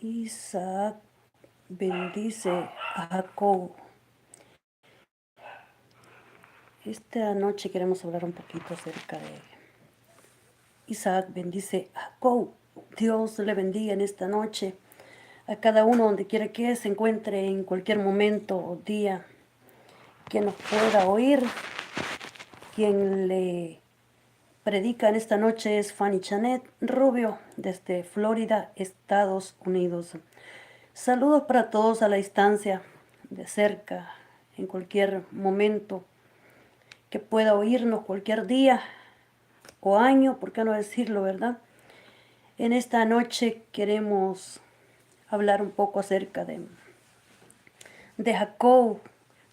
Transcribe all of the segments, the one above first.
Isaac bendice a Jacob. Esta noche queremos hablar un poquito acerca de Isaac bendice a Jacob. Dios le bendiga en esta noche a cada uno donde quiera que se encuentre en cualquier momento o día que nos pueda oír. Quien le predica en esta noche es Fanny Chanet Rubio desde Florida, Estados Unidos. Saludos para todos a la distancia, de cerca, en cualquier momento que pueda oírnos, cualquier día o año, por qué no decirlo, ¿verdad? En esta noche queremos hablar un poco acerca de Jacob.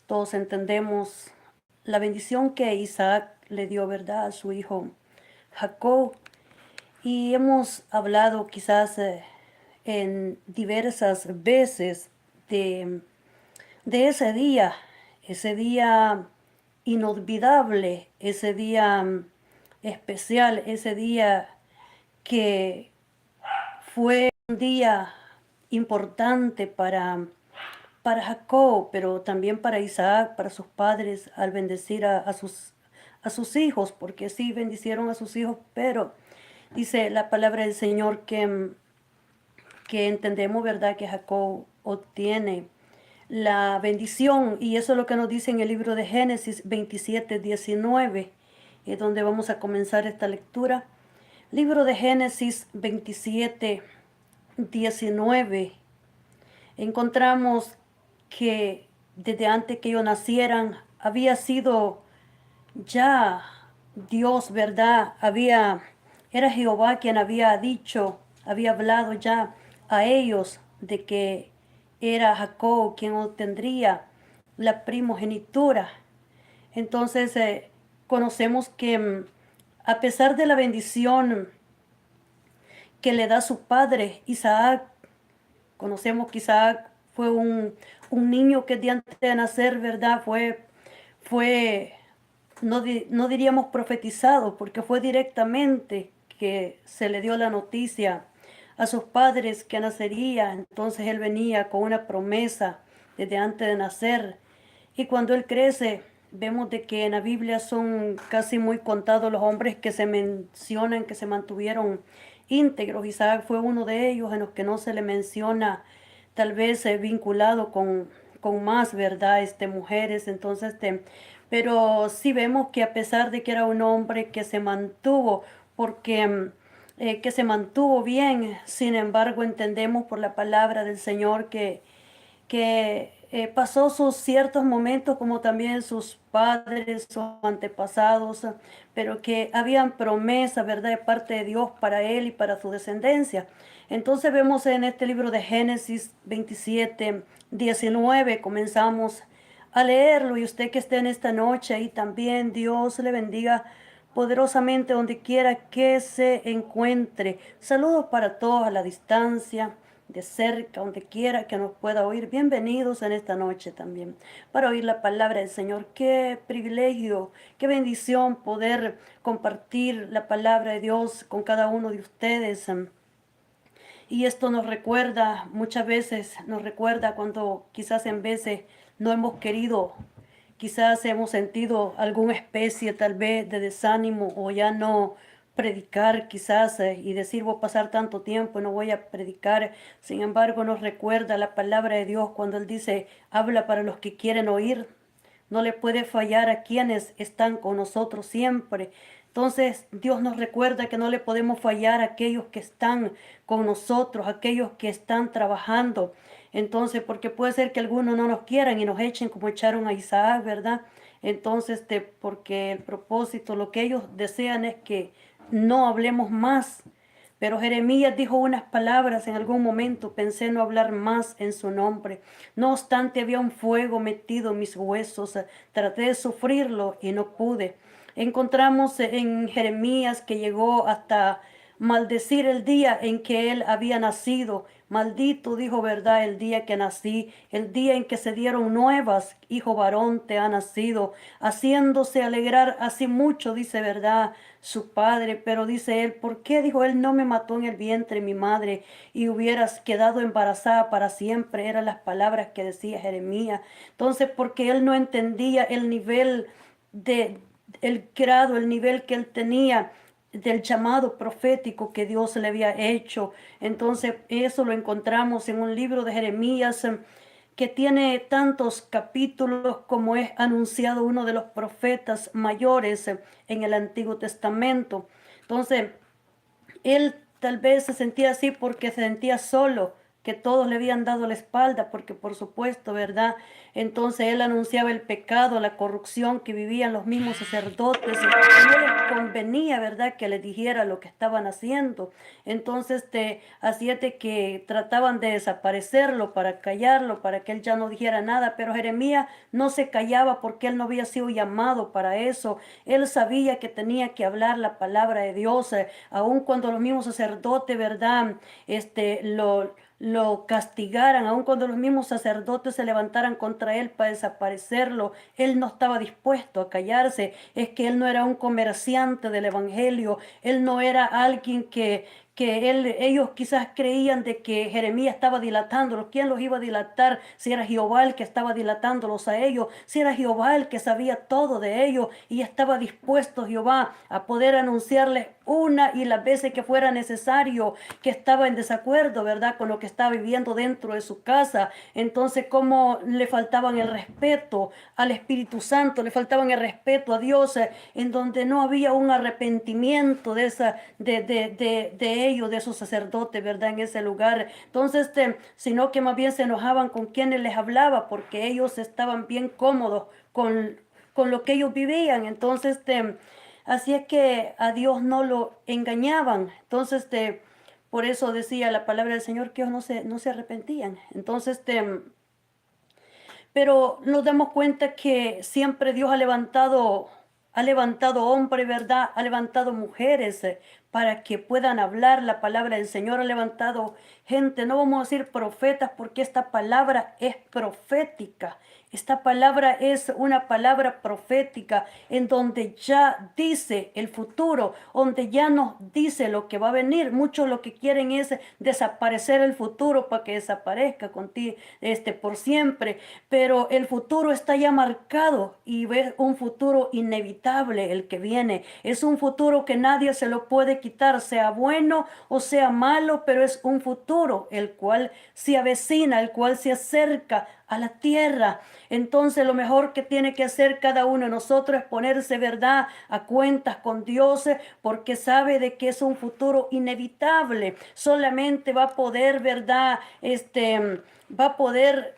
Todos entendemos la bendición que Isaac le dio, ¿verdad?, a su hijo Jacob. Y hemos hablado quizás en diversas veces de ese día inolvidable, ese día especial, ese día que fue un día importante para Jacob, pero también para Isaac, para sus padres, al bendecir a sus hijos, porque sí bendicieron a sus hijos, pero dice la palabra del Señor que entendemos, ¿verdad?, que Jacob obtiene la bendición, y eso es lo que nos dice en el libro de Génesis 27:19, es donde vamos a comenzar esta lectura. Libro de Génesis 27:19. Encontramos que desde antes que ellos nacieran había sido ya Dios, ¿verdad? Era Jehová quien había dicho, había hablado ya a ellos de que era Jacob quien obtendría la primogenitura. Entonces conocemos que a pesar de la bendición que le da su padre Isaac, conocemos que Isaac fue un niño que de antes de nacer, ¿verdad? Fue no diríamos profetizado, porque fue directamente que se le dio la noticia a sus padres que nacería. Entonces él venía con una promesa desde antes de nacer. Y cuando él crece, vemos de que en la Biblia son casi muy contados los hombres que se mencionan, que se mantuvieron íntegros. Isaac fue uno de ellos en los que no se le menciona, tal vez vinculado con más, ¿verdad?, mujeres. Entonces, pero sí vemos que a pesar de que era un hombre que se mantuvo, porque que se mantuvo bien, sin embargo entendemos por la palabra del Señor que pasó sus ciertos momentos como también sus padres o antepasados, pero que habían promesas, ¿verdad?, de parte de Dios para él y para su descendencia. Entonces vemos en este libro de Génesis 27:19, comenzamos a leerlo, y usted que esté en esta noche y también Dios le bendiga poderosamente donde quiera que se encuentre. Saludos para todos a la distancia, de cerca, donde quiera que nos pueda oír. Bienvenidos en esta noche también para oír la palabra del Señor. Qué privilegio, qué bendición poder compartir la palabra de Dios con cada uno de ustedes. Y esto nos recuerda, muchas veces nos recuerda cuando quizás en veces no hemos querido, quizás hemos sentido alguna especie tal vez de desánimo o ya no predicar quizás y decir voy a pasar tanto tiempo y no voy a predicar. Sin embargo, nos recuerda la palabra de Dios cuando Él dice, habla para los que quieren oír. No le puede fallar a quienes están con nosotros siempre. Entonces Dios nos recuerda que no le podemos fallar a aquellos que están con nosotros, aquellos que están trabajando. Entonces, porque puede ser que algunos no nos quieran y nos echen como echaron a Isaac, ¿verdad? Entonces, porque el propósito, lo que ellos desean es que no hablemos más. Pero Jeremías dijo unas palabras en algún momento, pensé no hablar más en su nombre. No obstante, había un fuego metido en mis huesos. Traté de sufrirlo y no pude. Encontramos en Jeremías que llegó maldecir el día en que él había nacido. Maldito, dijo, verdad, el día que nací, el día en que se dieron nuevas, hijo varón te ha nacido, haciéndose alegrar así mucho, dice, verdad, su padre. Pero dice él, ¿por qué? Dijo él, no me mató en el vientre mi madre y hubieras quedado embarazada para siempre. Eran las palabras que decía Jeremías. Entonces, porque él no entendía el nivel de, el grado, el nivel que él tenía del llamado profético que Dios le había hecho. Entonces, eso lo encontramos en un libro de Jeremías, que tiene tantos capítulos como es anunciado uno de los profetas mayores en el Antiguo Testamento. Entonces, él tal vez se sentía así porque se sentía solo, que todos le habían dado la espalda, porque por supuesto, ¿verdad? Entonces él anunciaba el pecado, la corrupción que vivían los mismos sacerdotes, y no les convenía, ¿verdad?, que les dijera lo que estaban haciendo. Entonces, así es de que trataban de desaparecerlo para callarlo, para que él ya no dijera nada, pero Jeremías no se callaba porque él no había sido llamado para eso. Él sabía que tenía que hablar la palabra de Dios, aun cuando los mismos sacerdotes, ¿verdad?, lo castigaran, aun cuando los mismos sacerdotes se levantaran contra él para desaparecerlo, él no estaba dispuesto a callarse. Es que él no era un comerciante del evangelio, él no era alguien ellos quizás creían de que Jeremías estaba dilatándolos. ¿Quién los iba a dilatar? Si era Jehová el que estaba dilatándolos a ellos, si era Jehová el que sabía todo de ellos y estaba dispuesto Jehová a poder anunciarles una y las veces que fuera necesario, que estaba en desacuerdo, ¿verdad?, con lo que estaba viviendo dentro de su casa. Entonces, ¿cómo le faltaban el respeto al Espíritu Santo? Le faltaban el respeto a Dios, en donde no había un arrepentimiento de ellos, de esos sacerdotes, ¿verdad?, en ese lugar. Entonces, sino que más bien se enojaban con quienes les hablaba, porque ellos estaban bien cómodos con lo que ellos vivían. Entonces, así es que a Dios no lo engañaban. Entonces, por eso decía la palabra del Señor que ellos no se arrepentían. Entonces, pero nos damos cuenta que siempre Dios ha levantado hombres, ¿verdad? Ha levantado mujeres, para que puedan hablar la palabra del Señor. Ha levantado gente, no vamos a decir profetas, porque esta palabra es profética. Esta palabra es una palabra profética en donde ya dice el futuro, donde ya nos dice lo que va a venir. Muchos lo que quieren es desaparecer el futuro para que desaparezca contigo, por siempre. Pero el futuro está ya marcado y es un futuro inevitable el que viene. Es un futuro que nadie se lo puede quitar, sea bueno o sea malo, pero es un futuro el cual se avecina, el cual se acerca a la tierra. Entonces lo mejor que tiene que hacer cada uno de nosotros es ponerse, ¿verdad?, a cuentas con Dios, porque sabe de que es un futuro inevitable. Solamente va a poder, ¿verdad?, va a poder,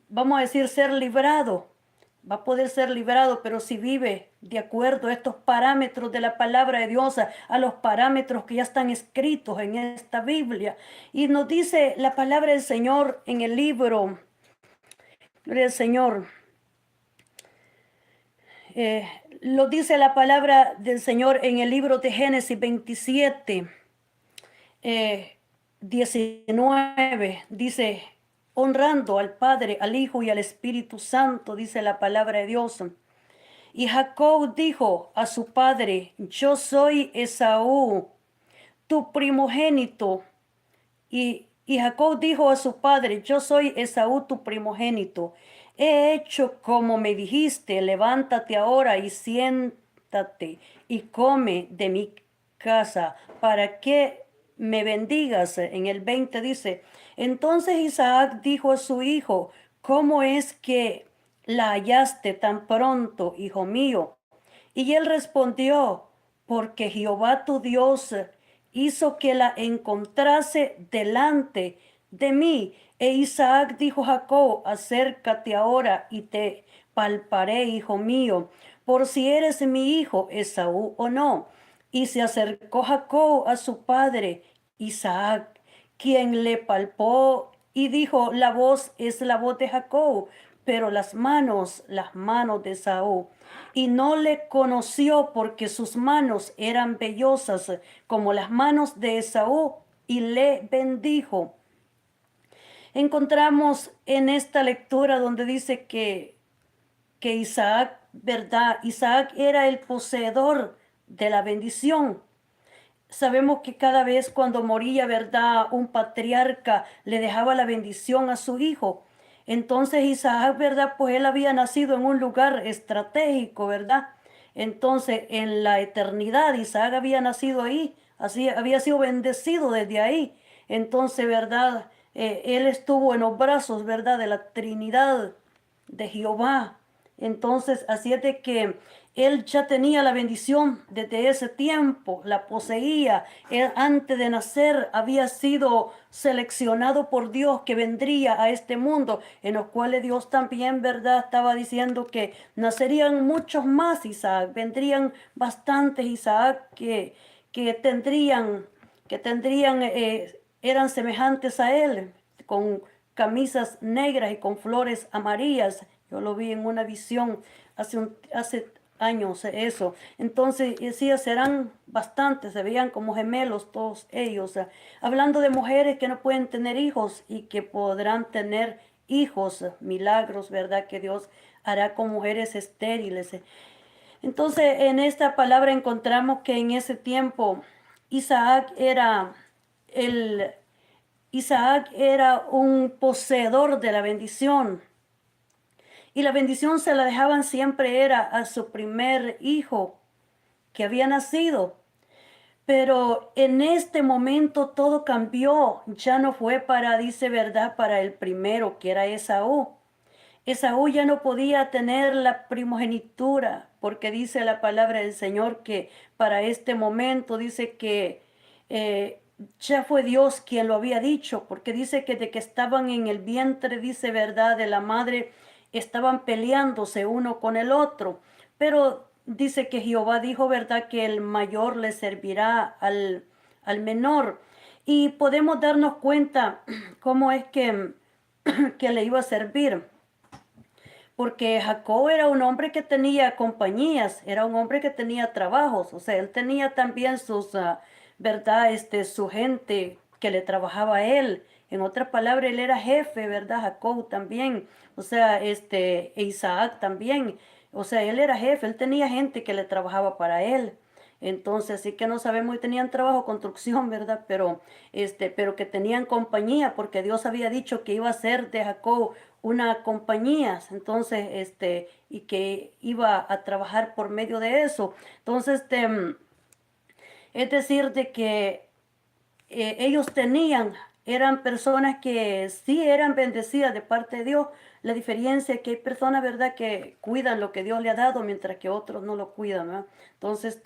vamos a decir, ser librado. Va a poder ser librado, pero si vive de acuerdo a estos parámetros de la palabra de Dios, a los parámetros que ya están escritos en esta Biblia. Y nos dice la palabra del Señor en el libro, gloria al Señor, eh, lo dice la palabra del Señor en el libro de Génesis 27, 19, dice, honrando al Padre, al Hijo y al Espíritu Santo, dice la palabra de Dios. Y Jacob dijo a su padre, yo soy Esaú, tu primogénito. Y Jacob dijo a su padre, yo soy Esaú, tu primogénito. He hecho como me dijiste, levántate ahora y siéntate y come de mi casa, para que me bendigas. En el 20 dice, entonces Isaac dijo a su hijo, ¿cómo es que la hallaste tan pronto, hijo mío? Y él respondió, porque Jehová tu Dios hizo que la encontrase delante de mí. E Isaac dijo a Jacob, acércate ahora y te palparé, hijo mío, por si eres mi hijo Esaú o no. Y se acercó Jacob a su padre Isaac, quien le palpó y dijo, la voz es la voz de Jacob, pero las manos de Esaú. Y no le conoció porque sus manos eran vellosas como las manos de Esaú, y le bendijo. Encontramos en esta lectura donde dice que Isaac, ¿verdad? Isaac era el poseedor de la bendición. Sabemos que cada vez cuando moría, ¿verdad? Un patriarca le dejaba la bendición a su hijo. Entonces Isaac, ¿verdad? Pues él había nacido en un lugar estratégico, ¿verdad? Entonces en la eternidad Isaac había nacido ahí, así había sido bendecido desde ahí. Entonces, ¿verdad? Él estuvo en los brazos, ¿verdad? De la Trinidad de Jehová. Entonces, así es de que él ya tenía la bendición desde ese tiempo, la poseía. Él antes de nacer había sido seleccionado por Dios que vendría a este mundo, en los cuales Dios también, ¿verdad? Estaba diciendo que nacerían muchos más Isaac, vendrían bastantes Isaac que eran semejantes a él, con camisas negras y con flores amarillas. Yo lo vi en una visión hace años eso. Entonces, decía, serán bastantes, se veían como gemelos todos ellos. Hablando de mujeres que no pueden tener hijos y que podrán tener hijos, milagros, ¿verdad? Que Dios hará con mujeres estériles. Entonces, en esta palabra encontramos que en ese tiempo Isaac era el Isaac era un poseedor de la bendición. Y la bendición se la dejaban siempre era a su primer hijo que había nacido. Pero en este momento todo cambió. Ya no fue para, dice verdad, para el primero, que era Esaú. Esaú ya no podía tener la primogenitura, porque dice la palabra del Señor que para este momento dice que ya fue Dios quien lo había dicho, porque dice que de que estaban en el vientre, dice verdad, de la madre, estaban peleándose uno con el otro. Pero dice que Jehová dijo, verdad, que el mayor le servirá al menor. Y podemos darnos cuenta cómo es que le iba a servir, porque Jacob era un hombre que tenía compañías, era un hombre que tenía trabajos, o sea, él tenía también sus, ¿verdad? Su gente que le trabajaba a él. En otras palabras, él era jefe, ¿verdad? Jacob también, o sea, e Isaac también, o sea, él era jefe, él tenía gente que le trabajaba para él. Entonces, sí que no sabemos si tenían trabajo, construcción, ¿verdad? Pero que tenían compañía, porque Dios había dicho que iba a ser de Jacob una compañía, entonces, y que iba a trabajar por medio de eso. Entonces, es decir, de que ellos eran personas que sí eran bendecidas de parte de Dios. La diferencia es que hay personas, ¿verdad?, que cuidan lo que Dios le ha dado, mientras que otros no lo cuidan, ¿verdad? Entonces,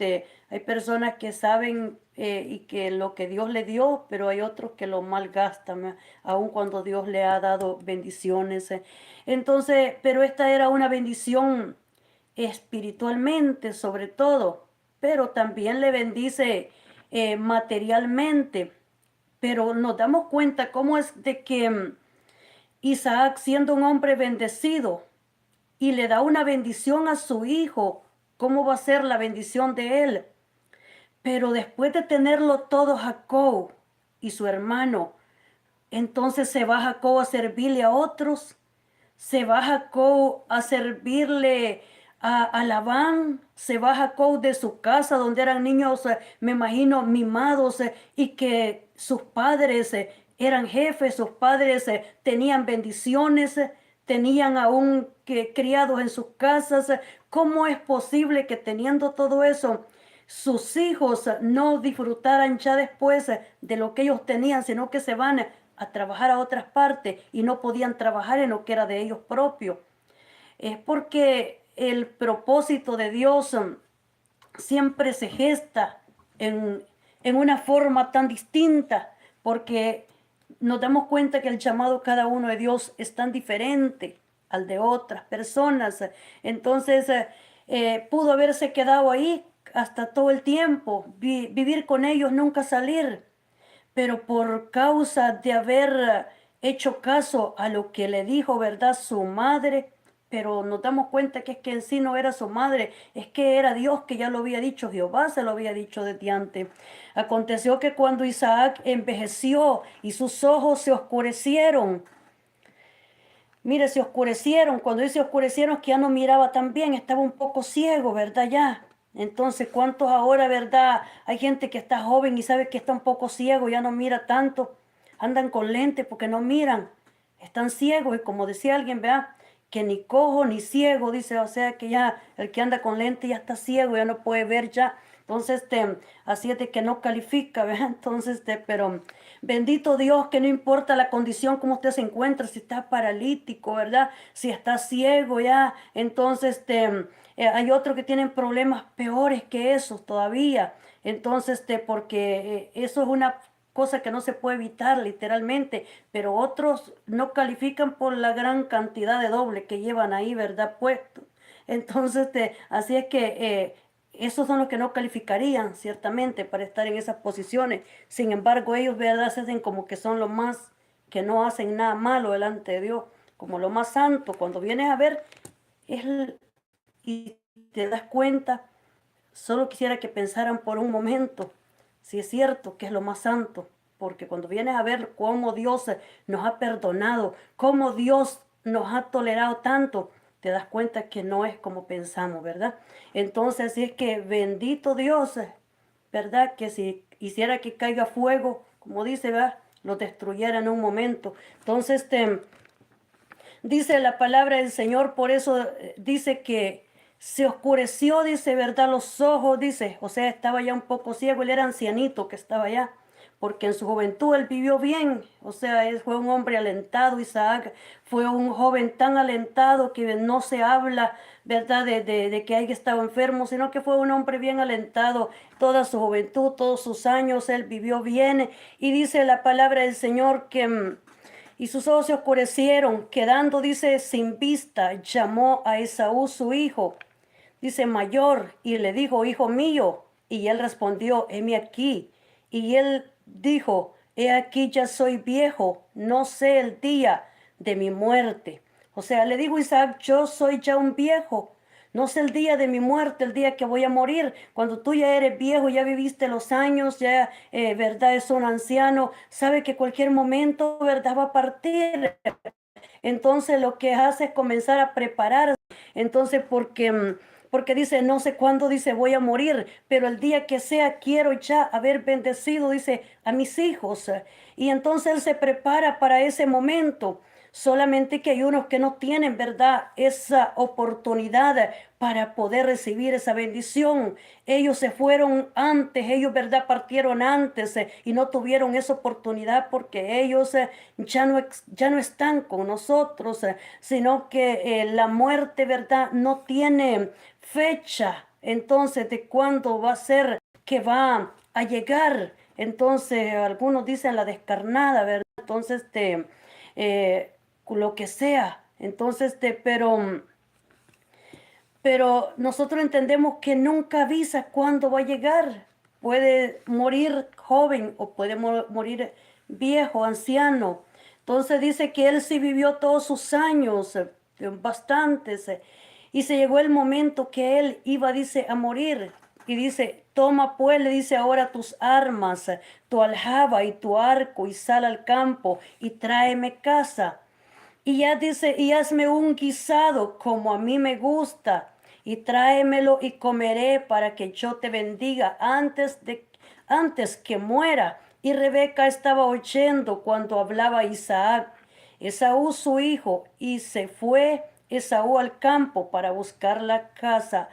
hay personas que saben y que lo que Dios le dio, pero hay otros que lo malgastan, ¿verdad? Aun cuando Dios le ha dado bendiciones. Entonces, pero esta era una bendición espiritualmente, sobre todo, pero también le bendice materialmente. Pero nos damos cuenta cómo es de que Isaac, siendo un hombre bendecido, y le da una bendición a su hijo, ¿cómo va a ser la bendición de él? Pero después de tenerlo todo Jacob y su hermano, entonces se va Jacob a servirle a otros, se va Jacob a servirle a Labán, se va Jacob de su casa donde eran niños, me imagino, mimados, y que sus padres eran jefes, sus padres tenían bendiciones, tenían aún que criados en sus casas. ¿Cómo es posible que teniendo todo eso, sus hijos no disfrutaran ya después de lo que ellos tenían, sino que se van a trabajar a otras partes y no podían trabajar en lo que era de ellos propios? Es porque el propósito de Dios siempre se gesta en una forma tan distinta, porque nos damos cuenta que el llamado cada uno de Dios es tan diferente al de otras personas. Entonces, pudo haberse quedado ahí hasta todo el tiempo, vivir con ellos, nunca salir, pero por causa de haber hecho caso a lo que le dijo, ¿verdad?, su madre, pero nos damos cuenta que es que en sí no era su madre, es que era Dios que ya lo había dicho, Jehová se lo había dicho desde antes. Aconteció que cuando Isaac envejeció y sus ojos se oscurecieron, mire, se oscurecieron, cuando dice oscurecieron es que ya no miraba tan bien, estaba un poco ciego, ¿verdad? Ya. Entonces, ¿cuántos ahora, verdad? Hay gente que está joven y sabe que está un poco ciego, ya no mira tanto, andan con lentes porque no miran, están ciegos y como decía alguien, vea, que ni cojo ni ciego, dice, o sea que ya el que anda con lente ya está ciego, ya no puede ver ya. Entonces, así es de que no califica, ¿verdad? Entonces, pero bendito Dios que no importa la condición como usted se encuentra, si está paralítico, ¿verdad? Si está ciego ya, entonces, hay otros que tienen problemas peores que esos todavía. Entonces, porque eso es una cosa que no se puede evitar literalmente, pero otros no califican por la gran cantidad de doble que llevan ahí, ¿verdad? Puesto. Entonces, así es que esos son los que no calificarían ciertamente para estar en esas posiciones. Sin embargo, ellos, ¿verdad?, se hacen como que son los más, que no hacen nada malo delante de Dios, como lo más santo. Cuando vienes a ver, es, y te das cuenta, solo quisiera que pensaran por un momento si es cierto que es lo más santo, porque cuando vienes a ver cómo Dios nos ha perdonado, cómo Dios nos ha tolerado tanto, te das cuenta que no es como pensamos, ¿verdad? Entonces, así es que bendito Dios, ¿verdad? Que si hiciera que caiga fuego, como dice, ¿verdad?, lo destruyera en un momento. Entonces, dice la palabra del Señor, por eso dice que se oscureció, dice, ¿verdad?, los ojos, dice, o sea, estaba ya un poco ciego, él era ancianito que estaba allá, porque en su juventud él vivió bien, o sea, él fue un hombre alentado, Isaac fue un joven tan alentado que no se habla, ¿verdad?, de que haya estado enfermo, sino que fue un hombre bien alentado, toda su juventud, todos sus años, él vivió bien, y dice la palabra del Señor que y sus ojos se oscurecieron, quedando, dice, sin vista, llamó a Esaú su hijo, dice, mayor, y le dijo, hijo mío, y él respondió, heme aquí, y él dijo, he aquí ya soy viejo, no sé el día de mi muerte. O sea, le dijo Isaac, yo soy ya un viejo, no sé el día de mi muerte, el día que voy a morir. Cuando tú ya eres viejo, ya viviste los años, ya, verdad, es un anciano, sabe que cualquier momento, verdad, va a partir. Entonces lo que hace es comenzar a preparar. Entonces, porque dice, no sé cuándo, dice, voy a morir, pero el día que sea, quiero ya haber bendecido, dice, a mis hijos. Y entonces él se prepara para ese momento. Solamente que hay unos que no tienen, ¿verdad?, esa oportunidad para poder recibir esa bendición. Ellos se fueron antes, ellos, ¿verdad?, partieron antes y no tuvieron esa oportunidad porque ellos ya no están con nosotros, sino que la muerte, ¿verdad?, no tiene fecha. Entonces, ¿de cuándo va a ser que va a llegar? Entonces, algunos dicen la descarnada, ¿verdad? Entonces, lo que sea. Entonces, pero nosotros entendemos que nunca avisa cuándo va a llegar. Puede morir joven o puede morir viejo, anciano. Entonces dice que él sí vivió todos sus años, bastantes, y se llegó el momento que él iba, dice, a morir. Y dice, toma pues, le dice, ahora tus armas, tu aljaba y tu arco, y sal al campo y tráeme caza. Y ya dice, y hazme un guisado como a mí me gusta, y tráemelo y comeré para que yo te bendiga antes que muera. Y Rebeca estaba oyendo cuando hablaba Isaac, Esaú su hijo, y se fue Esaú al campo para buscar la casa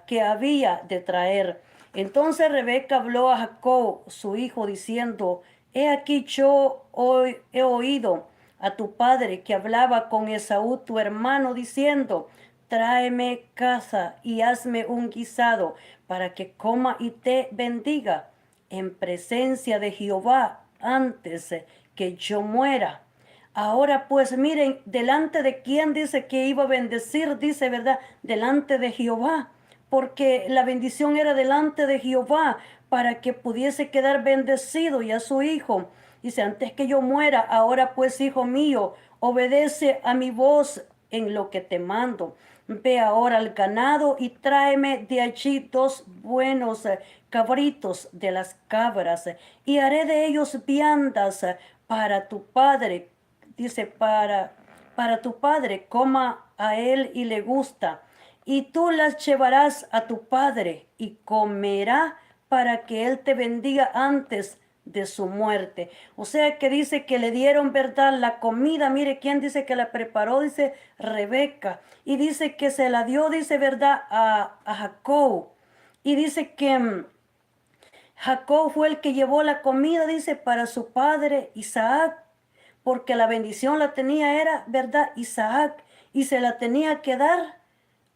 que había de traer. Entonces Rebeca habló a Jacob, su hijo, diciendo, he aquí yo hoy he oído a tu padre que hablaba con Esaú tu hermano, diciendo, tráeme caza y hazme un guisado para que coma y te bendiga en presencia de Jehová antes que yo muera. Ahora pues miren, delante de quién dice que iba a bendecir, dice, ¿verdad? Delante de Jehová, porque la bendición era delante de Jehová para que pudiese quedar bendecido y a su hijo. Dice, antes que yo muera, ahora pues, hijo mío, obedece a mi voz en lo que te mando. Ve ahora al ganado y tráeme de allí 2 buenos cabritos de las cabras, y haré de ellos viandas para tu padre. Dice, para tu padre, coma a él y le gusta. Y tú las llevarás a tu padre y comerá para que él te bendiga antes de su muerte. O sea que dice que le dieron, ¿verdad? La comida, mire quién dice que la preparó, dice Rebeca. Y dice que se la dio, dice, ¿verdad? A Jacob. Y dice que Jacob fue el que llevó la comida, dice, para su padre Isaac, porque la bendición la tenía, era, ¿verdad? Isaac, y se la tenía que dar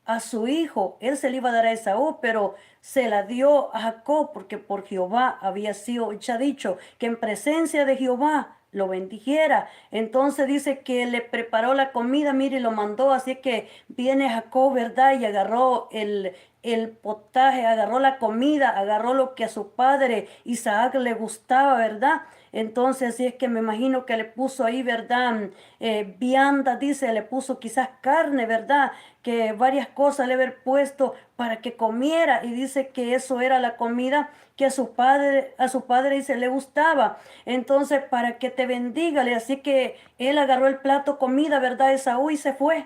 a su hijo. Él se le iba a dar a Esaú, pero se la dio a Jacob porque por Jehová había sido ya dicho que en presencia de Jehová lo bendijera. Entonces dice que le preparó la comida, mire, y lo mandó. Así que viene Jacob, ¿verdad? Y agarró el potaje, agarró la comida, agarró lo que a su padre Isaac le gustaba, ¿verdad? Entonces, así es que me imagino que le puso ahí, ¿verdad? Vianda, dice, le puso quizás carne, ¿verdad? Que varias cosas le haber puesto para que comiera, y dice que eso era la comida que a su padre dice le gustaba. Entonces, para que te bendiga, así que él agarró el plato comida, ¿verdad? Esaú, y se fue.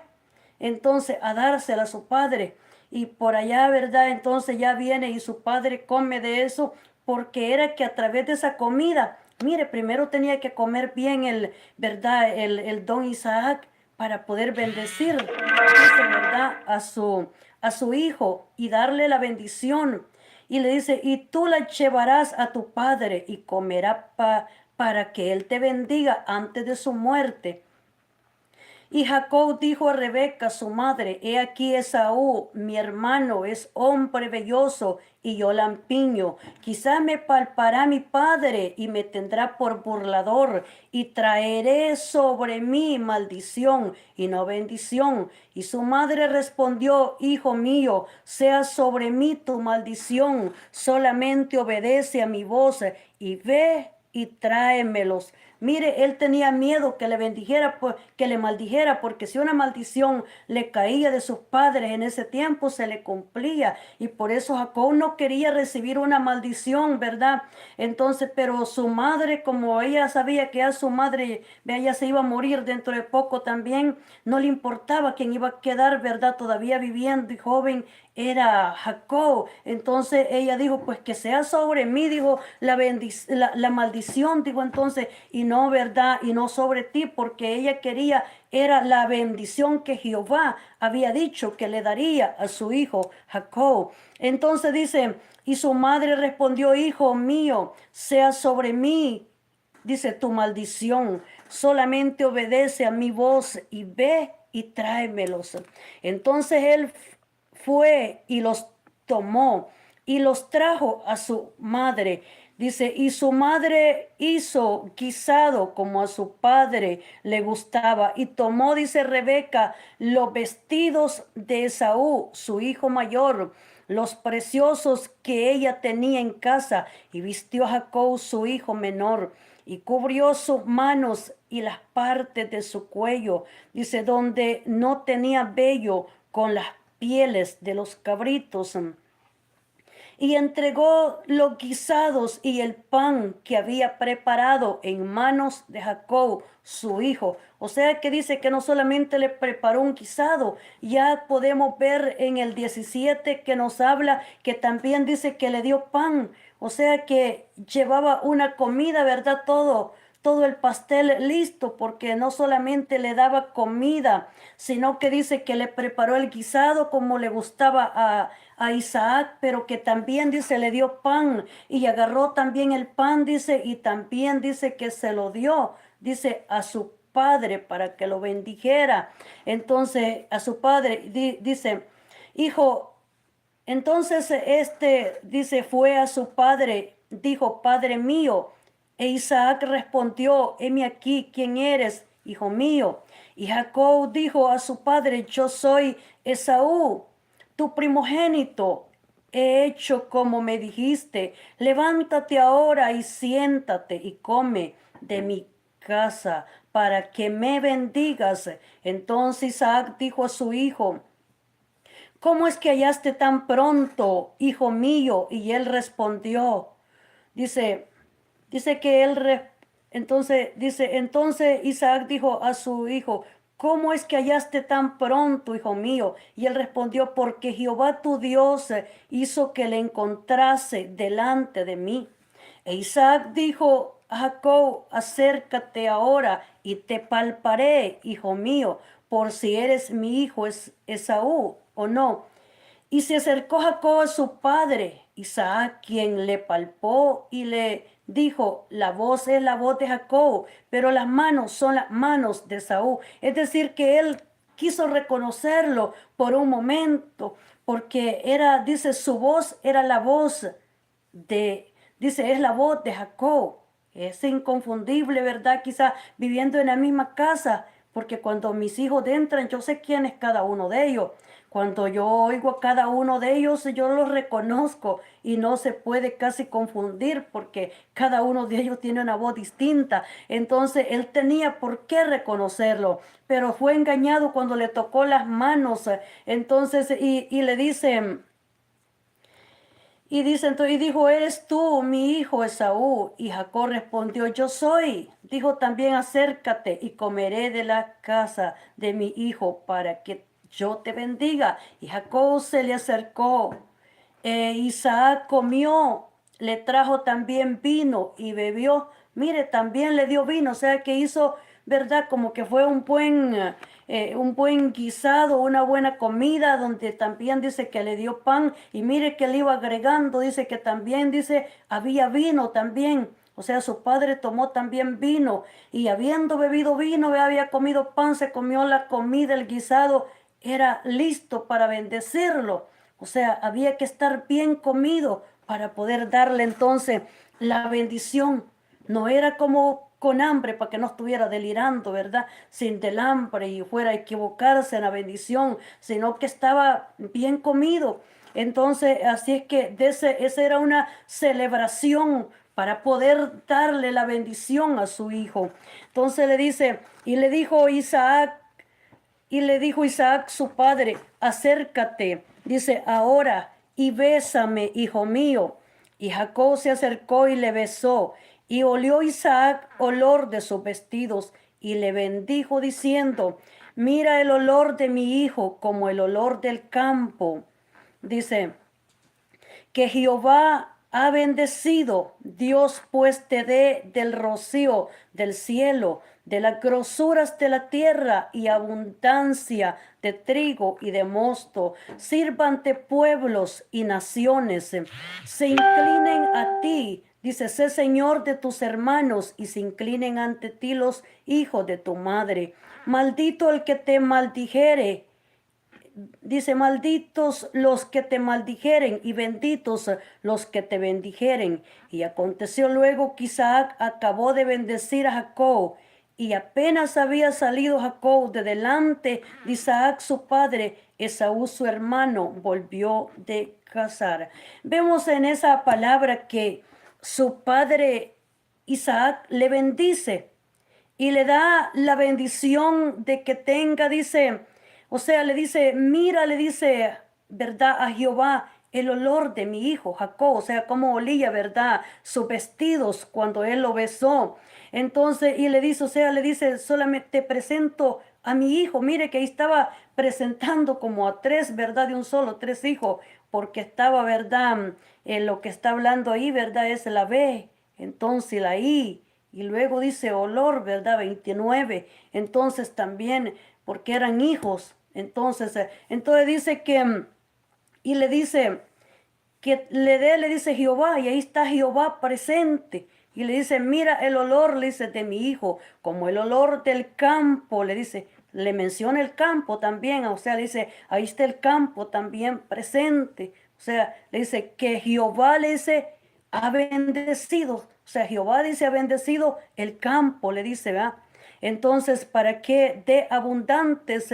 Entonces, a dársela a su padre. Y por allá, ¿verdad? Entonces ya viene y su padre come de eso, porque era que a través de esa comida, mire, primero tenía que comer bien ¿verdad? El don Isaac para poder bendecir, dice, ¿verdad? A su hijo y darle la bendición. Y le dice, y tú la llevarás a tu padre y comerá para que él te bendiga antes de su muerte. Y Jacob dijo a Rebeca, su madre, he aquí Esaú, mi hermano, es hombre velloso y yo lampiño. Quizá me palpará mi padre y me tendrá por burlador, y traeré sobre mí maldición y no bendición. Y su madre respondió, hijo mío, sea sobre mí tu maldición, solamente obedece a mi voz y ve y tráemelos. Mire, él tenía miedo que le bendijera, pues, que le maldijera, porque si una maldición le caía de sus padres en ese tiempo, se le cumplía. Y por eso Jacob no quería recibir una maldición, ¿verdad? Entonces, pero su madre, como ella sabía que a su madre, ella se iba a morir dentro de poco también, no le importaba quién iba a quedar, ¿verdad? Todavía viviendo y joven era Jacob. Entonces ella dijo, pues que sea sobre mí, dijo, la maldición, dijo entonces, y no, ¿verdad? Y no sobre ti, porque ella quería, era la bendición que Jehová había dicho que le daría a su hijo Jacob. Entonces dice, y su madre respondió, hijo mío, sea sobre mí, dice, tu maldición, solamente obedece a mi voz y ve y tráemelos. Entonces él fue y los tomó y los trajo a su madre. Dice, y su madre hizo guisado como a su padre le gustaba, y tomó, dice Rebeca, los vestidos de Esaú, su hijo mayor, los preciosos que ella tenía en casa, y vistió a Jacob, su hijo menor, y cubrió sus manos y las partes de su cuello, dice, donde no tenía vello, con las pieles de los cabritos, y entregó los guisados y el pan que había preparado en manos de Jacob, su hijo. O sea que dice que no solamente le preparó un guisado, ya podemos ver en el 17 que nos habla que también dice que le dio pan. O sea que llevaba una comida, ¿verdad? Todo el pastel listo, porque no solamente le daba comida, sino que dice que le preparó el guisado como le gustaba a Isaac, pero que también dice le dio pan, y agarró también el pan, dice, y también dice que se lo dio, dice, a su padre para que lo bendijera. Entonces a su padre dice, hijo, entonces dice, fue a su padre, dijo, padre mío. E Isaac respondió, heme aquí, ¿quién eres, hijo mío? Y Jacob dijo a su padre, yo soy Esaú, tu primogénito. He hecho como me dijiste, levántate ahora y siéntate y come. de mi casa para que me bendigas. Entonces Isaac dijo a su hijo, ¿cómo es que hallaste tan pronto, hijo mío? Y él respondió, dice, dice que entonces Isaac dijo a su hijo, ¿cómo es que hallaste tan pronto, hijo mío? Y él respondió, porque Jehová tu Dios hizo que le encontrase delante de mí. E Isaac dijo a Jacob, acércate ahora y te palparé, hijo mío, por si eres mi hijo Esaú o no. Y se acercó Jacob a su padre, Isaac, quien le palpó y le dijo, la voz es la voz de Jacob, pero las manos son las manos de Esaú. Es decir, que él quiso reconocerlo por un momento, porque era, dice, su voz era la voz dice, es la voz de Jacob. Es inconfundible, ¿verdad? Quizá viviendo en la misma casa, porque cuando mis hijos entran, yo sé quién es cada uno de ellos. Cuando yo oigo a cada uno de ellos, yo los reconozco y no se puede casi confundir porque cada uno de ellos tiene una voz distinta. Entonces él tenía por qué reconocerlo, pero fue engañado cuando le tocó las manos. Entonces, y le dicen... Y dice entonces, y dijo, ¿eres tú mi hijo Esaú? Y Jacob respondió, yo soy. Dijo también, acércate y comeré de la casa de mi hijo para que yo te bendiga. Y Jacob se le acercó. Isaac comió, le trajo también vino y bebió. Mire, también le dio vino, o sea que hizo, ¿verdad? Como que fue un buen guisado, una buena comida, donde también dice que le dio pan. Y mire que le iba agregando, dice que también, dice, había vino también. O sea, su padre tomó también vino y habiendo bebido vino, había comido pan, se comió la comida, el guisado, era listo para bendecirlo. O sea, había que estar bien comido para poder darle entonces la bendición. No era como con hambre para que no estuviera delirando, ¿verdad? Sin del hambre y fuera a equivocarse en la bendición, sino que estaba bien comido. Entonces, así es que esa era una celebración para poder darle la bendición a su hijo. Entonces le dice, y le dijo Isaac su padre, acércate, dice, ahora y bésame, hijo mío. Y Jacob se acercó y le besó, y olió Isaac olor de sus vestidos, y le bendijo diciendo, mira el olor de mi hijo como el olor del campo. Dice, que Jehová ha bendecido, Dios pues te dé del rocío del cielo, de las grosuras de la tierra y abundancia de trigo y de mosto. Sírvante pueblos y naciones, se inclinen a ti. Dice, sé Señor de tus hermanos y se inclinen ante ti los hijos de tu madre. Maldito el que te maldijere. Dice, malditos los que te maldijeren y benditos los que te bendijeren. Y aconteció luego que Isaac acabó de bendecir a Jacob y apenas había salido Jacob de delante de Isaac su padre, Esaú su hermano volvió de cazar. Vemos en esa palabra que su padre Isaac le bendice y le da la bendición de que tenga, dice, o sea, le dice, mira, le dice, ¿verdad? A Jehová el olor de mi hijo Jacob, o sea, cómo olía, ¿verdad? Sus vestidos cuando él lo besó. Entonces, y le dice, o sea, le dice, solamente te presento a mi hijo. Mire que ahí estaba presentando como a tres, ¿verdad? De un solo, tres hijos, porque estaba, ¿verdad? Lo que está hablando ahí, ¿verdad? Es la B, entonces la I. Y luego dice olor, ¿verdad? 29. Entonces también, porque eran hijos. Entonces dice y le dice, que le dice Jehová, y ahí está Jehová presente. Y le dice, mira el olor, le dice, de mi hijo, como el olor del campo, le dice, le menciona el campo también, o sea, le dice, ahí está el campo también presente. O sea, le dice que Jehová le dice, ha bendecido, o sea, Jehová dice, ha bendecido el campo, le dice, ¿verdad? Entonces, para que dé abundantes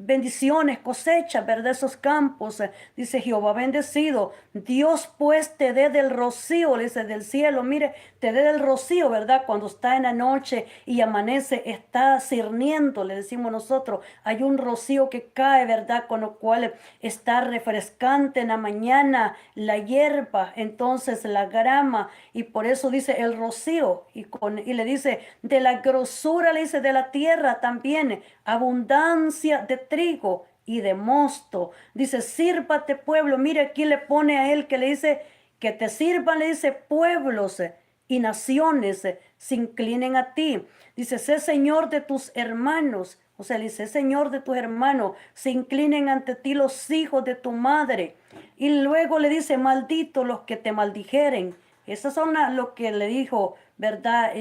bendiciones, cosechas, ¿verdad? Esos campos. Dice Jehová bendecido. Dios pues te dé del rocío, le dice del cielo. Mire, te dé del rocío, ¿verdad? Cuando está en la noche y amanece, está cirniendo, le decimos nosotros. Hay un rocío que cae, ¿verdad? Con lo cual está refrescante en la mañana la hierba, entonces la grama. Y por eso dice el rocío. Y le dice de la grosura, le dice de la tierra también, abundancia de trigo y de mosto. Dice, sírvate pueblo. Mire, aquí le pone a él que le dice que te sirvan, le dice pueblos y naciones se inclinen a ti. Dice, sé señor de tus hermanos. O sea, le dice, señor de tus hermanos, se inclinen ante ti los hijos de tu madre. Y luego le dice, maldito los que te maldijeren. Esas son lo que le dijo, ¿verdad?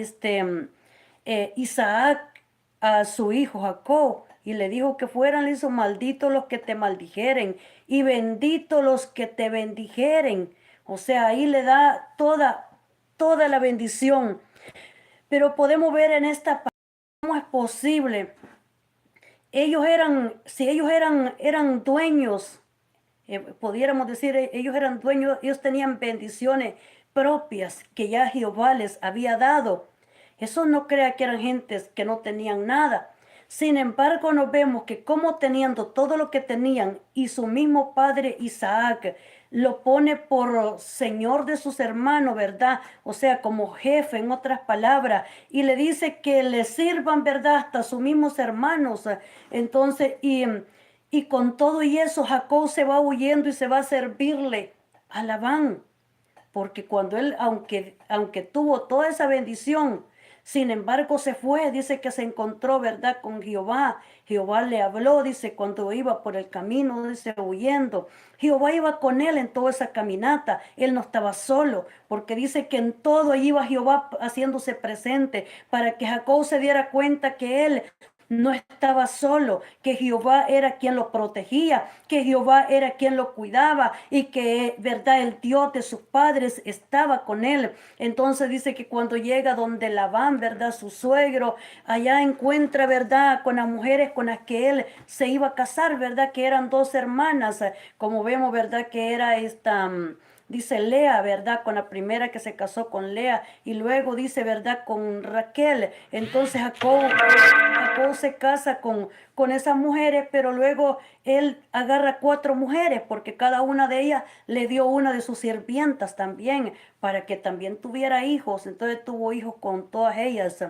Isaac a su hijo Jacob y le dijo que fueran, le hizo malditos los que te maldijeren y benditos los que te bendijeren. O sea, ahí le da toda la bendición. Pero podemos ver en esta parte cómo es posible. Si ellos eran dueños, pudiéramos decir, ellos eran dueños, ellos tenían bendiciones propias que ya Jehová les había dado. Eso no crea que eran gentes que no tenían nada. Sin embargo, nos vemos que como teniendo todo lo que tenían y su mismo padre Isaac lo pone por señor de sus hermanos, ¿verdad? O sea, como jefe, en otras palabras, y le dice que le sirvan, ¿verdad? Hasta sus mismos hermanos. Entonces, y con todo y eso, Jacob se va huyendo y se va a servirle a Labán. Porque cuando él, aunque tuvo toda esa bendición, sin embargo se fue, dice que se encontró, ¿verdad? Con Jehová. Jehová le habló, dice, cuando iba por el camino, dice, huyendo. Jehová iba con él en toda esa caminata. Él no estaba solo, porque dice que en todo iba Jehová haciéndose presente para que Jacob se diera cuenta que él no estaba solo, que Jehová era quien lo protegía, que Jehová era quien lo cuidaba y que, verdad, el Dios de sus padres estaba con él. Entonces dice que cuando llega donde Labán, verdad, su suegro, allá encuentra, verdad, con las mujeres con las que él se iba a casar, verdad, que eran dos hermanas, como vemos, verdad, que era esta... Dice Lea, ¿verdad? Con la primera que se casó con Lea y luego dice, ¿verdad? Con Raquel. Entonces Jacob se casa con esas mujeres, pero luego él agarra 4 mujeres porque cada una de ellas le dio una de sus sirvientas también para que también tuviera hijos. Entonces tuvo hijos con todas ellas.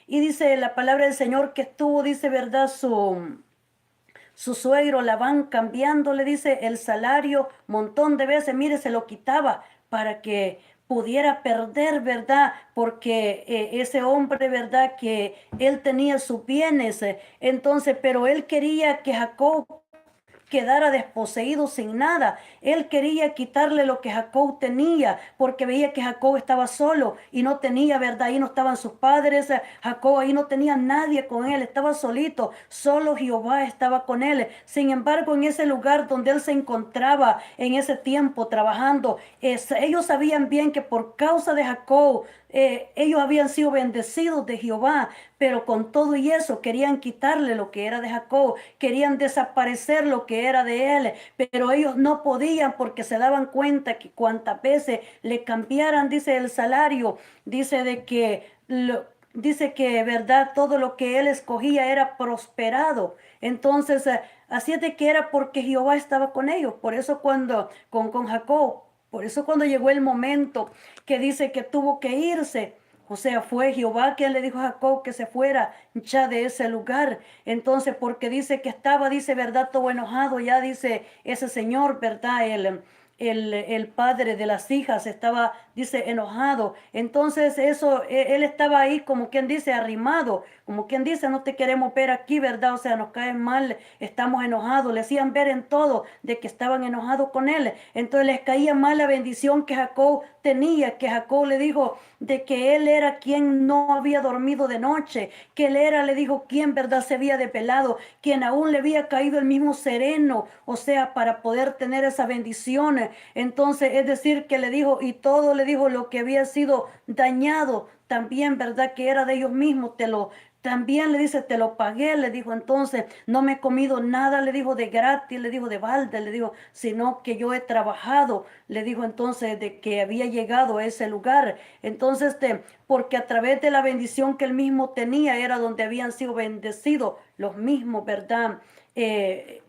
Y dice la palabra del Señor que estuvo, dice, ¿verdad? Su suegro Labán cambiando, le dice, el salario montón de veces, mire, se lo quitaba para que pudiera perder, ¿verdad? Porque ese hombre, ¿verdad? Que él tenía sus bienes, entonces, pero él quería que Jacob quedara desposeído sin nada. Él quería quitarle lo que Jacob tenía, porque veía que Jacob estaba solo y no tenía, ¿verdad? Ahí no estaban sus padres, Jacob ahí no tenía nadie con él, estaba solito, solo Jehová estaba con él. Sin embargo, en ese lugar donde él se encontraba en ese tiempo trabajando, ellos sabían bien que por causa de Jacob, ellos habían sido bendecidos de Jehová, pero con todo y eso querían quitarle lo que era de Jacob, querían desaparecer lo que era de él, pero ellos no podían porque se daban cuenta que cuantas veces le cambiaran, dice el salario, dice de que dice que verdad todo lo que él escogía era prosperado. Entonces, así es de que era porque Jehová estaba con ellos. Por eso cuando con Jacob, por eso cuando llegó el momento que dice que tuvo que irse, o sea, fue Jehová quien le dijo a Jacob que se fuera ya de ese lugar. Entonces, porque dice que estaba, dice, verdad, todo enojado, ya dice ese señor, verdad, el padre de las hijas estaba, dice, enojado. Entonces, eso, él estaba ahí como quien dice, arrimado, como quien dice, no te queremos ver aquí, ¿verdad? O sea, nos caen mal, estamos enojados. Le hacían ver en todo de que estaban enojados con él. Entonces les caía mal la bendición que Jacob tenía, que Jacob le dijo de que él era quien no había dormido de noche, que él era, le dijo, quien, ¿verdad? Se había depelado, quien aún le había caído el mismo sereno, o sea, para poder tener esa bendición. Entonces, es decir, que le dijo, y todo le dijo lo que había sido dañado también, ¿verdad? Que era de ellos mismos, también le dice, te lo pagué, le dijo, entonces no me he comido nada, le dijo, de gratis, le dijo, de balde, le dijo, sino que yo he trabajado, le dijo entonces de que había llegado a ese lugar. Entonces, porque a través de la bendición que él mismo tenía era donde habían sido bendecidos los mismos, ¿verdad?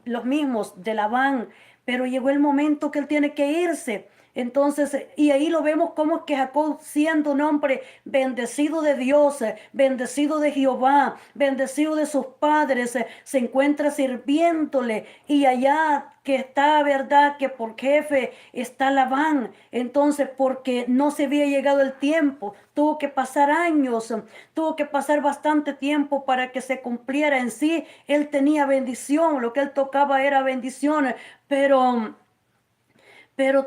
Los mismos de Labán, pero llegó el momento que él tiene que irse. Entonces, y ahí lo vemos como es que Jacob, siendo un hombre bendecido de Dios, bendecido de Jehová, bendecido de sus padres, se encuentra sirviéndole, y allá que está, verdad, que por jefe está Labán. Entonces, porque no se había llegado el tiempo, tuvo que pasar años, tuvo que pasar bastante tiempo para que se cumpliera. En sí, él tenía bendición, lo que él tocaba era bendición, pero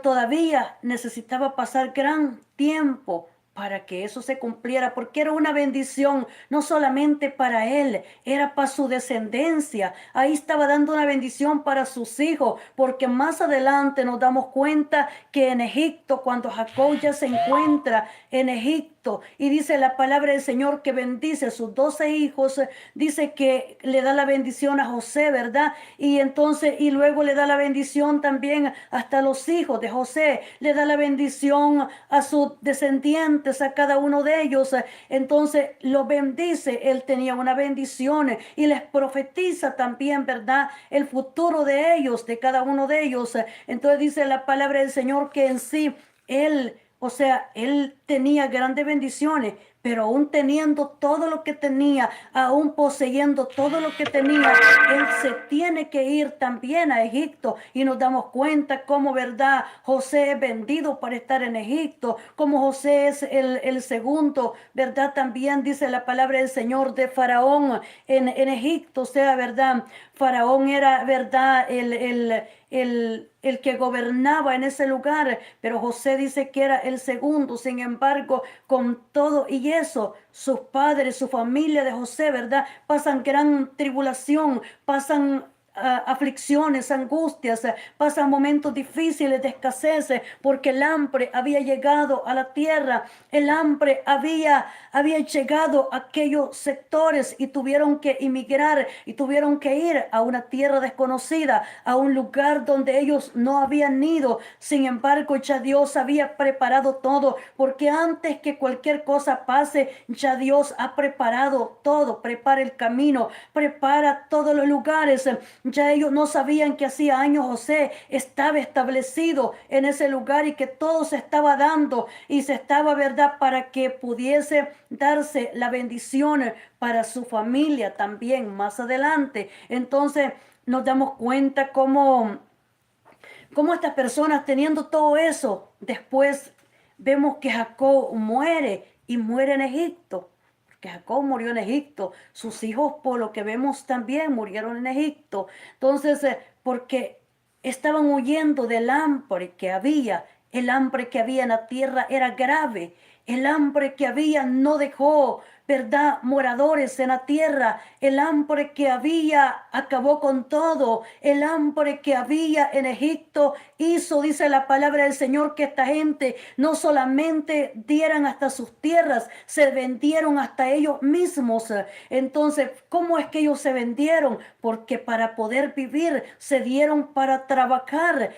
todavía necesitaba pasar gran tiempo para que eso se cumpliera, porque era una bendición no solamente para él, era para su descendencia. Ahí estaba dando una bendición para sus hijos, porque más adelante nos damos cuenta que en Egipto, cuando Jacob ya se encuentra en Egipto, y dice la palabra del Señor que bendice a sus 12 hijos, dice que le da la bendición a José, ¿verdad? Y entonces, y luego le da la bendición también hasta los hijos de José, le da la bendición a sus descendientes, a cada uno de ellos. Entonces lo bendice, él tenía una bendición y les profetiza también, ¿verdad? El futuro de ellos, de cada uno de ellos. Entonces dice la palabra del Señor que en sí, él, o sea, él tenía grandes bendiciones, pero aún teniendo todo lo que tenía, aún poseyendo todo lo que tenía, él se tiene que ir también a Egipto. Y nos damos cuenta cómo, verdad, José es vendido para estar en Egipto, como José es el segundo, verdad, también dice la palabra del Señor de Faraón en Egipto. O sea, verdad, Faraón era, verdad, el que gobernaba en ese lugar, pero José dice que era el segundo. Sin embargo, con todo y eso, sus padres, su familia de José, ¿verdad? Pasan gran tribulación, pasan aflicciones, angustias, pasan momentos difíciles de escasez, porque el hambre había llegado a la tierra, el hambre había llegado a aquellos sectores, y tuvieron que emigrar y tuvieron que ir a una tierra desconocida, a un lugar donde ellos no habían ido. Sin embargo, ya Dios había preparado todo, porque antes que cualquier cosa pase, ya Dios ha preparado todo, prepara el camino, prepara todos los lugares. Ya ellos no sabían que hacía años José estaba establecido en ese lugar, y que todo se estaba dando y se estaba, verdad, para que pudiese darse la bendición para su familia también más adelante. Entonces nos damos cuenta cómo estas personas, teniendo todo eso, después vemos que Jacob muere, y muere en Egipto. Que Jacob murió en Egipto, sus hijos, por lo que vemos, también murieron en Egipto. Entonces, porque estaban huyendo del hambre que había. El hambre que había en la tierra era grave. El hambre que había no dejó, verdad, moradores en la tierra. El hambre que había acabó con todo. El hambre que había en Egipto hizo, dice la palabra del Señor, que esta gente no solamente dieran hasta sus tierras, se vendieron hasta ellos mismos. Entonces, ¿cómo es que ellos se vendieron? Porque para poder vivir se dieron para trabajar,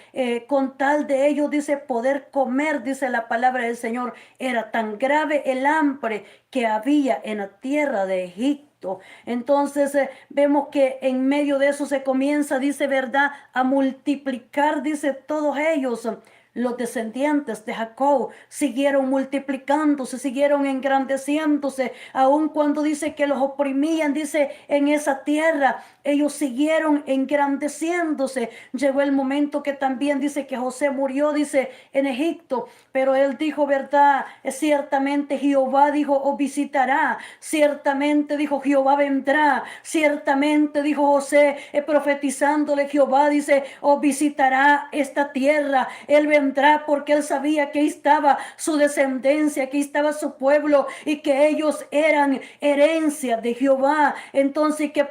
con tal de ellos, dice, poder comer. Dice la palabra del Señor, era tan grave el hambre que había en la tierra de Egipto. Entonces vemos que en medio de eso se comienza, dice, verdad, a multiplicar, dice, todos ellos. Los descendientes de Jacob siguieron multiplicándose, siguieron engrandeciéndose, aun cuando dice que los oprimían, dice, en esa tierra, ellos siguieron engrandeciéndose. Llegó el momento que también dice que José murió, dice, en Egipto, pero él dijo, verdad, ciertamente Jehová, dijo, os visitará, ciertamente, dijo, Jehová vendrá, ciertamente, dijo José, profetizándole Jehová, dice, os visitará esta tierra, él vendrá vendrá, porque él sabía que ahí estaba su descendencia, que ahí estaba su pueblo y que ellos eran herencia de Jehová. Entonces que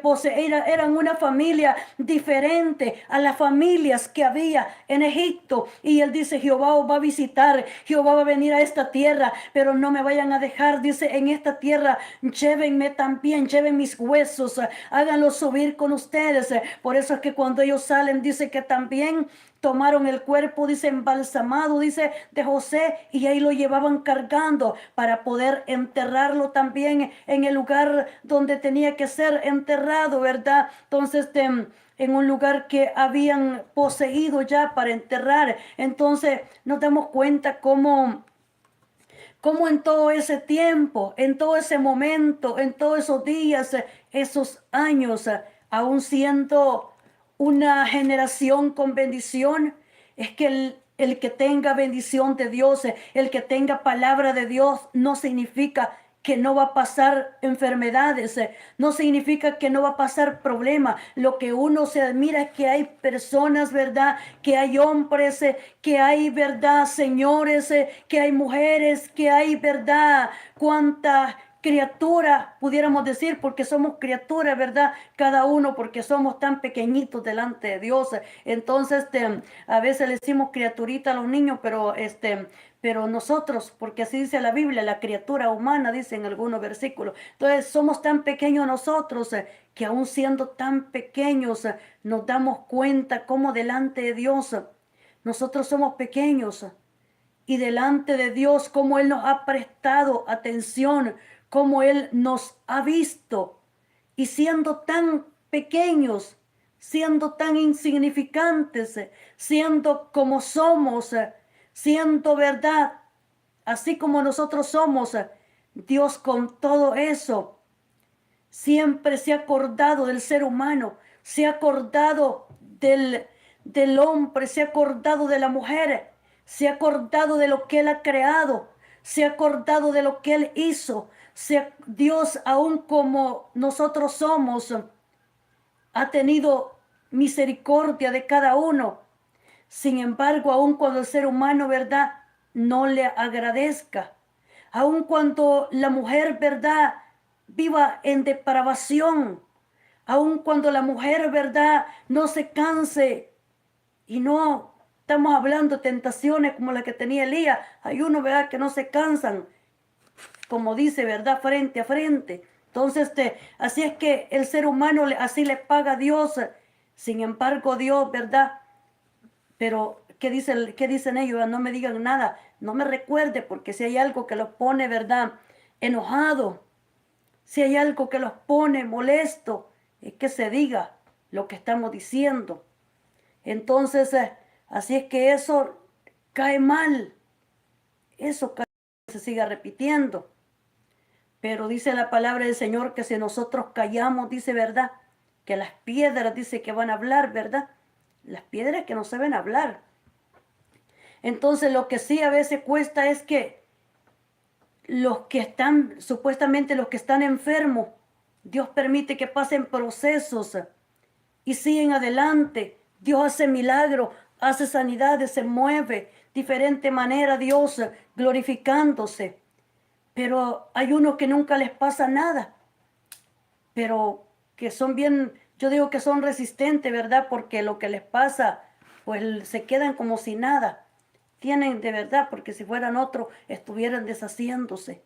eran una familia diferente a las familias que había en Egipto. Y él dice, Jehová os va a visitar, Jehová va a venir a esta tierra, pero no me vayan a dejar, dice, en esta tierra llévenme también, lleven mis huesos, háganlos subir con ustedes. Por eso es que cuando ellos salen, dice que también tomaron el cuerpo, dice, embalsamado, dice, de José, y ahí lo llevaban cargando para poder enterrarlo también en el lugar donde tenía que ser enterrado, ¿verdad? Entonces, en un lugar que habían poseído ya para enterrar. Entonces, nos damos cuenta cómo en todo ese tiempo, en todo ese momento, en todos esos días, esos años, aún siendo una generación con bendición, es que el que tenga bendición de Dios, el que tenga palabra de Dios, no significa que no va a pasar enfermedades, no significa que no va a pasar problemas. Lo que uno se admira es que hay personas, ¿verdad? Que hay hombres, que hay, ¿verdad? Señores, que hay mujeres, que hay, ¿verdad? Cuántas criaturas, pudiéramos decir, porque somos criaturas, ¿verdad? Cada uno, porque somos tan pequeñitos delante de Dios. Entonces, a veces le decimos criaturita a los niños, pero nosotros, porque así dice la Biblia, la criatura humana, dice en algunos versículos. Entonces, somos tan pequeños nosotros, que aún siendo tan pequeños, nos damos cuenta cómo delante de Dios, nosotros somos pequeños. Y delante de Dios, cómo Él nos ha prestado atención, cómo Él nos ha visto. Y siendo tan pequeños, siendo tan insignificantes, siendo como somos, siendo verdad, así como nosotros somos, Dios con todo eso siempre se ha acordado del ser humano, se ha acordado del hombre, se ha acordado de la mujer, se ha acordado de lo que Él ha creado, se ha acordado de lo que Él hizo. Dios, aún como nosotros somos, ha tenido misericordia de cada uno. Sin embargo, aun cuando el ser humano, ¿verdad?, no le agradezca, aun cuando la mujer, ¿verdad?, viva en depravación, aun cuando la mujer, ¿verdad?, no se canse, y no estamos hablando de tentaciones como la que tenía Elías. Hay uno, ¿verdad?, que no se cansan, como dice, ¿verdad?, frente a frente. Entonces, así es que el ser humano así le paga a Dios. Sin embargo, Dios, ¿verdad? Pero, ¿qué dicen ellos? No me digan nada, no me recuerde, porque si hay algo que los pone, ¿verdad?, enojado, si hay algo que los pone molesto, es que se diga lo que estamos diciendo. Entonces, así es que eso cae mal, eso cae mal, se siga repitiendo. Pero dice la palabra del Señor que si nosotros callamos, dice, ¿verdad?, que las piedras, dice, que van a hablar, ¿verdad? Las piedras que no saben hablar. Entonces, lo que sí a veces cuesta es que supuestamente los que están enfermos, Dios permite que pasen procesos y siguen adelante. Dios hace milagros, hace sanidades, se mueve diferente manera Dios glorificándose. Pero hay unos que nunca les pasa nada, pero que son bien, yo digo que son resistentes, ¿verdad? Porque lo que les pasa, pues se quedan como si nada. Tienen de verdad, porque si fueran otros, estuvieran deshaciéndose.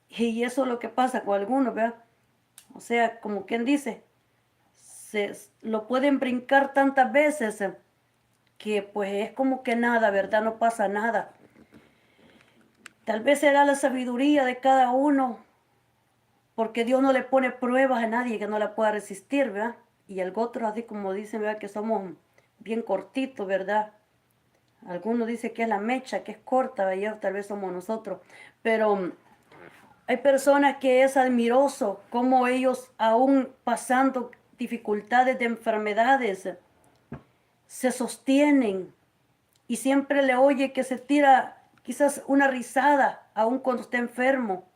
Y eso es lo que pasa con algunos, ¿verdad? O sea, como quien dice, lo pueden brincar tantas veces, que pues es como que nada, ¿verdad? No pasa nada. Tal vez será la sabiduría de cada uno, porque Dios no le pone pruebas a nadie que no la pueda resistir, ¿verdad? Y al otro, así como dicen, ¿verdad?, que somos bien cortitos, ¿verdad? Algunos dicen que es la mecha, que es corta, ¿verdad? Tal vez somos nosotros. Pero hay personas que es admiroso cómo ellos, aún pasando dificultades de enfermedades, se sostienen, y siempre le oye que se tira quizás una risada, aún cuando está enfermo,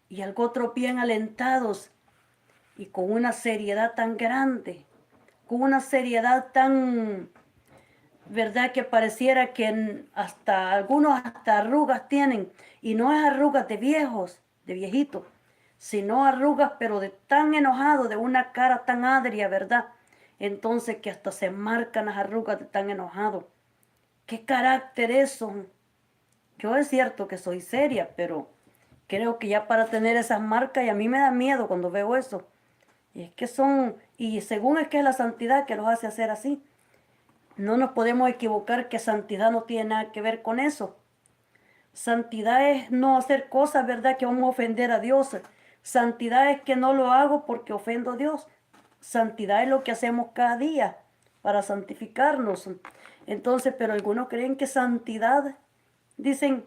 y al otro bien alentados y con una seriedad tan grande, con una seriedad tan ¿verdad? Que pareciera que hasta algunos hasta arrugas tienen, y no es arrugas de viejos, de viejitos, sino arrugas pero de tan enojado, de una cara tan agria, ¿verdad? Entonces que hasta se marcan las arrugas de tan enojado. ¿Qué carácter eso? Yo es cierto que soy seria, pero creo que ya para tener esas marcas, y a mí me da miedo cuando veo eso. Y es que son, y según es que es la santidad que los hace hacer así. No nos podemos equivocar que santidad no tiene nada que ver con eso. Santidad es no hacer cosas, ¿verdad?, que vamos a ofender a Dios. Santidad es que no lo hago porque ofendo a Dios. Santidad es lo que hacemos cada día para santificarnos. Entonces, pero algunos creen que santidad, dicen,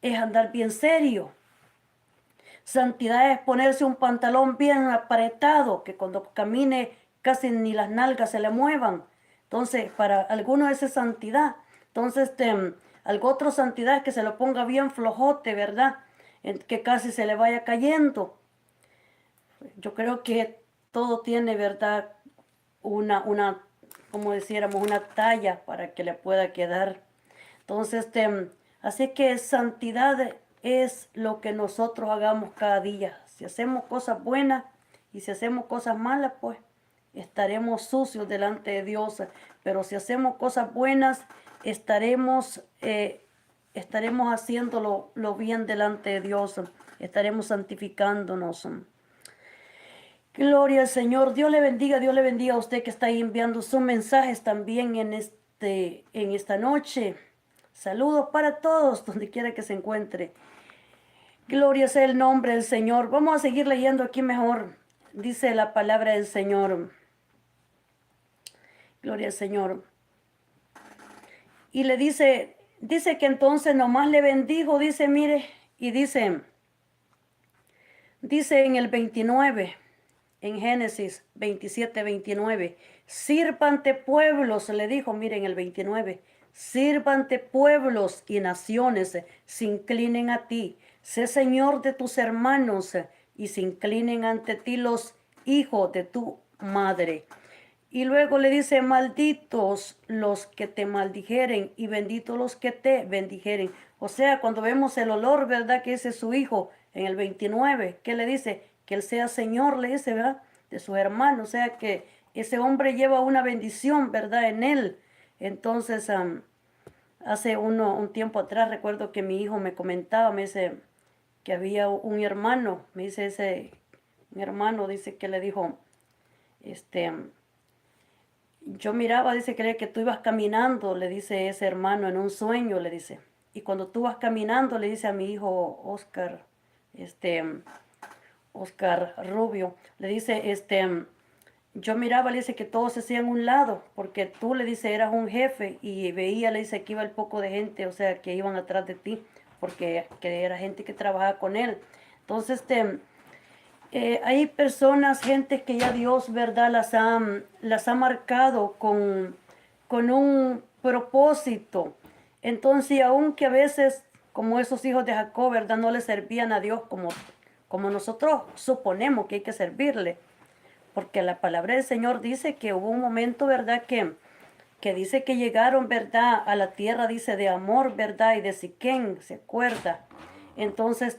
es andar bien serio. Santidad es ponerse un pantalón bien apretado, que cuando camine casi ni las nalgas se le muevan. Entonces, para algunos esa es santidad. Entonces, algo otro santidad es que se lo ponga bien flojote, ¿verdad? Que casi se le vaya cayendo. Yo creo que todo tiene, ¿verdad? Como decíamos, una talla para que le pueda quedar. Entonces, así que santidad es lo que nosotros hagamos cada día. Si hacemos cosas buenas y si hacemos cosas malas, pues estaremos sucios delante de Dios. Pero si hacemos cosas buenas, estaremos haciéndolo lo bien delante de Dios. Estaremos santificándonos. Gloria al Señor. Dios le bendiga a usted que está ahí enviando sus mensajes también en esta noche. Saludos para todos, donde quiera que se encuentre. Gloria sea el nombre del Señor. Vamos a seguir leyendo aquí mejor. Dice la palabra del Señor. Gloria al Señor. Y le dice que entonces nomás le bendijo, dice, mire, y dice en el 29, en Génesis 27, 29, sírvante pueblos, le dijo, miren el 29, sírvante pueblos y naciones, se inclinen a ti, sé Señor de tus hermanos, y se inclinen ante ti los hijos de tu madre. Y luego le dice, malditos los que te maldijeren y benditos los que te bendijeren. O sea, cuando vemos el olor, ¿verdad?, que ese es su hijo en el 29, ¿qué le dice? Que él sea Señor, le dice, ¿verdad?, de sus hermanos. O sea, que ese hombre lleva una bendición, ¿verdad?, en él. Entonces, hace un tiempo atrás, recuerdo que mi hijo me comentaba, me dice que había un hermano, me dice un hermano, dice que le dijo, yo miraba, dice, creía que tú ibas caminando, le dice ese hermano en un sueño, le dice. Y cuando tú vas caminando, le dice a mi hijo Oscar, Oscar Rubio, le dice, yo miraba, le dice, que todos se hacían un lado, porque tú, le dice, eras un jefe y veía, le dice, que iba el poco de gente, o sea, que iban atrás de ti, porque que era gente que trabajaba con él. Entonces, hay personas, gente que ya Dios, ¿verdad?, las ha marcado con un propósito. Entonces, aunque a veces, como esos hijos de Jacob, ¿verdad?, no le servían a Dios como nosotros suponemos que hay que servirle. Porque la palabra del Señor dice que hubo un momento, ¿verdad?, que dice que llegaron, ¿verdad?, a la tierra, dice, de Amor, ¿verdad?, y de Siquén, ¿se acuerda? Entonces,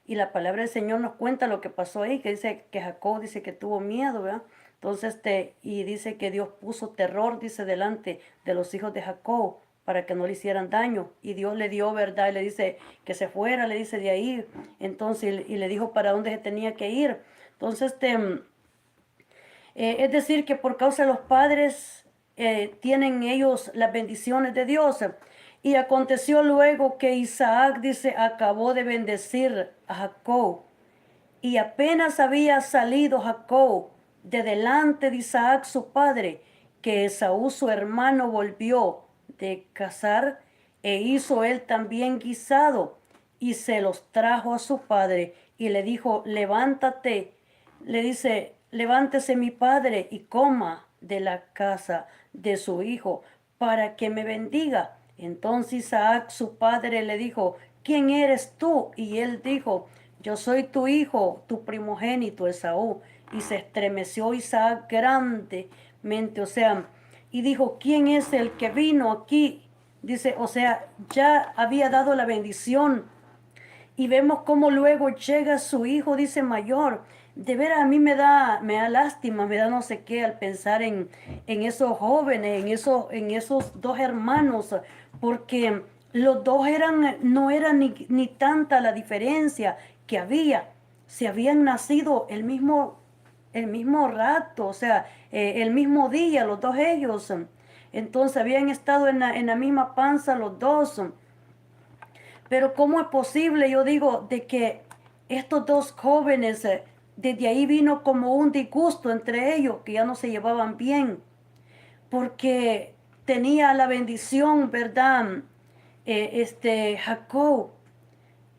y la palabra del Señor nos cuenta lo que pasó ahí, que dice que Jacob, dice que tuvo miedo, ¿verdad? Entonces, y dice que Dios puso terror, dice, delante de los hijos de Jacob para que no le hicieran daño. Y Dios le dio, ¿verdad? Y le dice que se fuera, le dice, de ahí. Entonces, y le dijo para dónde se tenía que ir. Entonces, es decir, que por causa de los padres tienen ellos las bendiciones de Dios. Y aconteció luego que Isaac, dice, acabó de bendecir a Jacob. Y apenas había salido Jacob de delante de Isaac su padre, que Esaú su hermano volvió de cazar, e hizo él también guisado, y se los trajo a su padre, y le dijo, levántate, le dice, levántese mi padre y coma de la casa de su hijo, para que me bendiga. Entonces Isaac su padre le dijo, ¿quién eres tú? Y él dijo, yo soy tu hijo, tu primogénito Esaú. Y se estremeció Isaac grandemente, o sea, y dijo, ¿quién es el que vino aquí? Dice, o sea, ya había dado la bendición. Y vemos cómo luego llega su hijo, dice mayor. De veras a mí me da lástima, me da no sé qué al pensar en esos jóvenes, en esos dos hermanos, porque los dos eran, no era ni tanta la diferencia que había. Se habían nacido el mismo rato, o sea, el mismo día, los dos ellos. Entonces habían estado en la misma panza los dos. Pero ¿cómo es posible, yo digo, de que estos dos jóvenes, desde ahí vino como un disgusto entre ellos, que ya no se llevaban bien, porque tenía la bendición, ¿verdad? Jacob.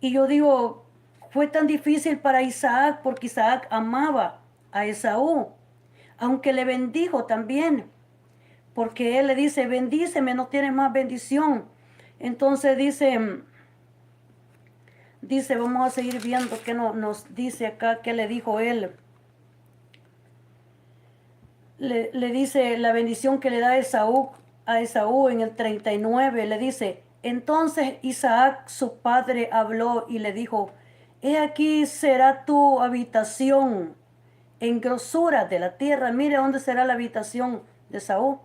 Y yo digo, fue tan difícil para Isaac porque Isaac amaba a Esaú, aunque le bendijo también, porque él le dice, bendíceme, no tienes más bendición. Entonces dice, vamos a seguir viendo qué nos dice acá, qué le dijo él. Le dice la bendición que le da a Esaú en el 39, le dice, entonces Isaac su padre habló y le dijo, he aquí será tu habitación en grosura de la tierra. Mire dónde será la habitación de Esaú.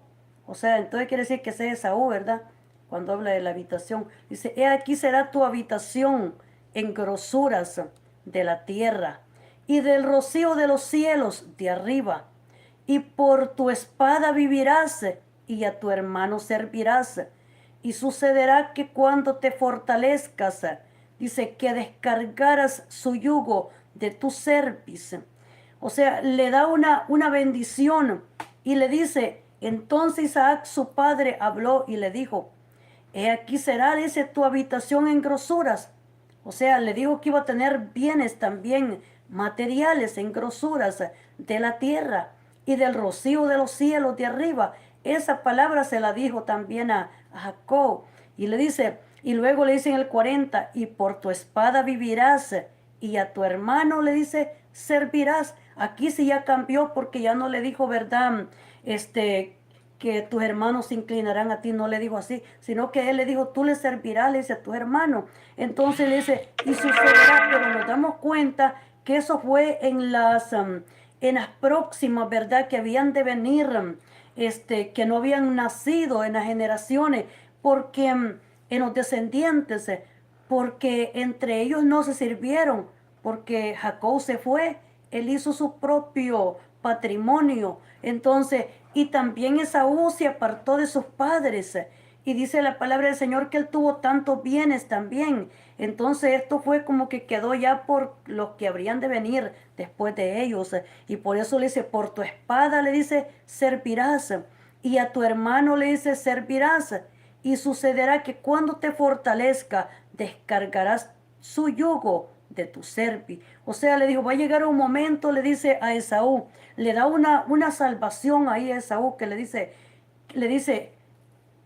O sea, entonces quiere decir que sea Esaú, ¿verdad? Cuando habla de la habitación. Dice, he aquí será tu habitación en grosuras de la tierra y del rocío de los cielos de arriba. Y por tu espada vivirás y a tu hermano servirás. Y sucederá que cuando te fortalezcas, dice que descargarás su yugo de tu cerviz. O sea, le da una bendición y le dice, entonces Isaac su padre habló y le dijo, he aquí será, dice, tu habitación en grosuras. O sea, le dijo que iba a tener bienes también materiales en grosuras de la tierra y del rocío de los cielos de arriba. Esa palabra se la dijo también a Jacob. Y le dice, y luego le dice en el 40, y por tu espada vivirás, y a tu hermano le dice, servirás. Aquí sí ya cambió porque ya no le dijo, ¿verdad? Que tus hermanos se inclinarán a ti, no le dijo así, sino que él le dijo, tú le servirás, le dice a tus hermanos. Entonces le dice, y sucederá, pero nos damos cuenta que eso fue en las próximas, ¿verdad? Que habían de venir, que no habían nacido en las generaciones, porque en los descendientes, porque entre ellos no se sirvieron, porque Jacob se fue, él hizo su propio patrimonio. Entonces, y también Esaú se apartó de sus padres. Y dice la palabra del Señor que él tuvo tantos bienes también. Entonces esto fue como que quedó ya por los que habrían de venir después de ellos. Y por eso le dice, por tu espada le dice, servirás. Y a tu hermano le dice, servirás. Y sucederá que cuando te fortalezca, descargarás su yugo de tu servi. O sea, le dijo, va a llegar un momento, le dice a Esaú, le da una salvación ahí a Esaú que le dice,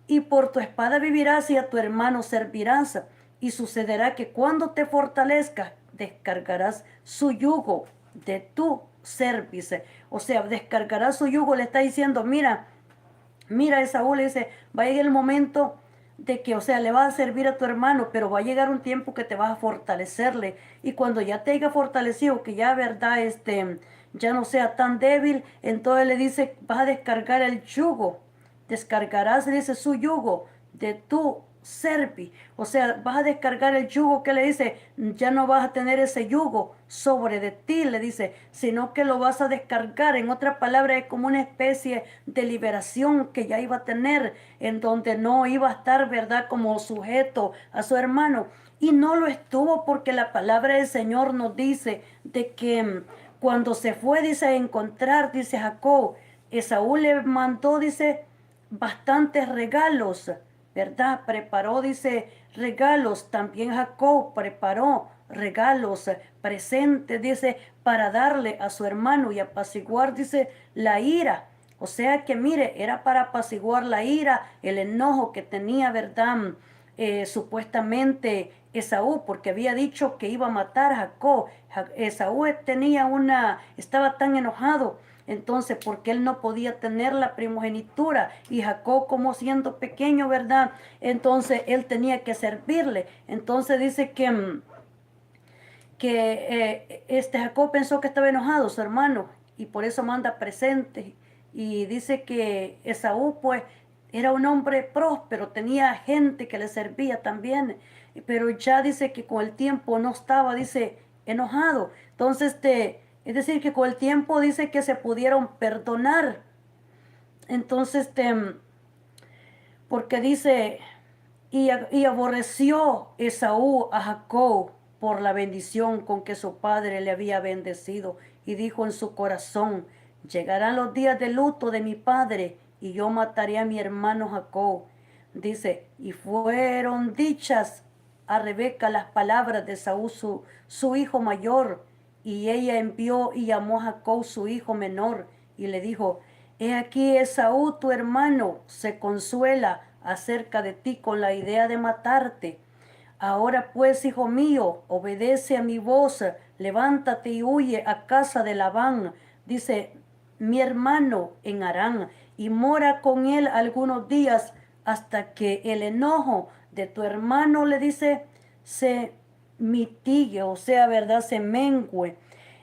y por tu espada vivirás y a tu hermano servirás. Y sucederá que cuando te fortalezcas, descargarás su yugo de tu cerviz. O sea, descargarás su yugo, le está diciendo, mira, Esaú le dice, va a llegar el momento de que, o sea, le vas a servir a tu hermano, pero va a llegar un tiempo que te vas a fortalecerle. Y cuando ya te haya fortalecido, que ya, verdad, ya no sea tan débil, entonces le dice, vas a descargar el yugo. Descargarás, dice, su yugo de tu servi. O sea, vas a descargar el yugo que le dice, ya no vas a tener ese yugo sobre de ti, le dice, sino que lo vas a descargar. En otra palabra, es como una especie de liberación que ya iba a tener, en donde no iba a estar, ¿verdad?, como sujeto a su hermano. Y no lo estuvo porque la palabra del Señor nos dice de que cuando se fue, dice, a encontrar, dice Jacob, Esaú le mandó, dice, bastantes regalos, ¿verdad? Preparó, dice, regalos. También Jacob preparó regalos, presentes, dice, para darle a su hermano y apaciguar, dice, la ira. O sea que, mire, era para apaciguar la ira, el enojo que tenía, ¿verdad? Supuestamente Esaú, porque había dicho que iba a matar a Jacob. Esaú estaba tan enojado Entonces, porque él no podía tener la primogenitura y Jacob como siendo pequeño, ¿verdad? Entonces él tenía que servirle. Entonces dice que Jacob pensó que estaba enojado su hermano y por eso manda presentes. Y dice que Esaú pues era un hombre próspero, tenía gente que le servía también, pero ya dice que con el tiempo no estaba, dice, enojado. Entonces, es decir, que con el tiempo dice que se pudieron perdonar. Entonces, porque dice, y aborreció Esaú a Jacob por la bendición con que su padre le había bendecido, y dijo en su corazón, llegarán los días de luto de mi padre, y yo mataré a mi hermano Jacob. Dice, y fueron dichas a Rebeca las palabras de Esaú, su hijo mayor, y ella envió y llamó a Jacob su hijo menor, y le dijo, he aquí Esaú tu hermano se consuela acerca de ti con la idea de matarte. Ahora pues, hijo mío, obedece a mi voz, levántate y huye a casa de Labán, dice mi hermano en Harán, y mora con él algunos días hasta que el enojo de tu hermano, le dice, se mitigue, o sea, verdad, se mengue.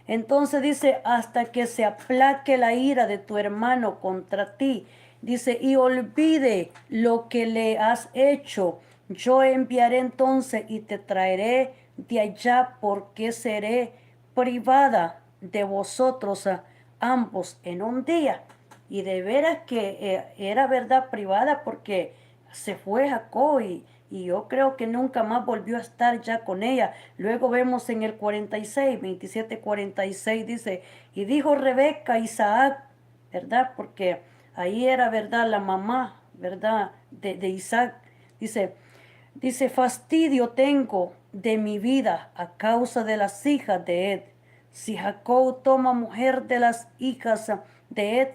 Entonces dice, hasta que se aplaque la ira de tu hermano contra ti. Dice, y olvide lo que le has hecho. Yo enviaré entonces y te traeré de allá, porque seré privada de vosotros a ambos en un día. Y de veras que era verdad privada, porque se fue Jacob y yo creo que nunca más volvió a estar ya con ella. Luego vemos en el 46, 27, 46, dice, y dijo Rebeca a Isaac, ¿verdad? Porque ahí era, ¿verdad? La mamá, ¿verdad? De Isaac. Dice, fastidio tengo de mi vida a causa de las hijas de Ed. Si Jacob toma mujer de las hijas de Ed,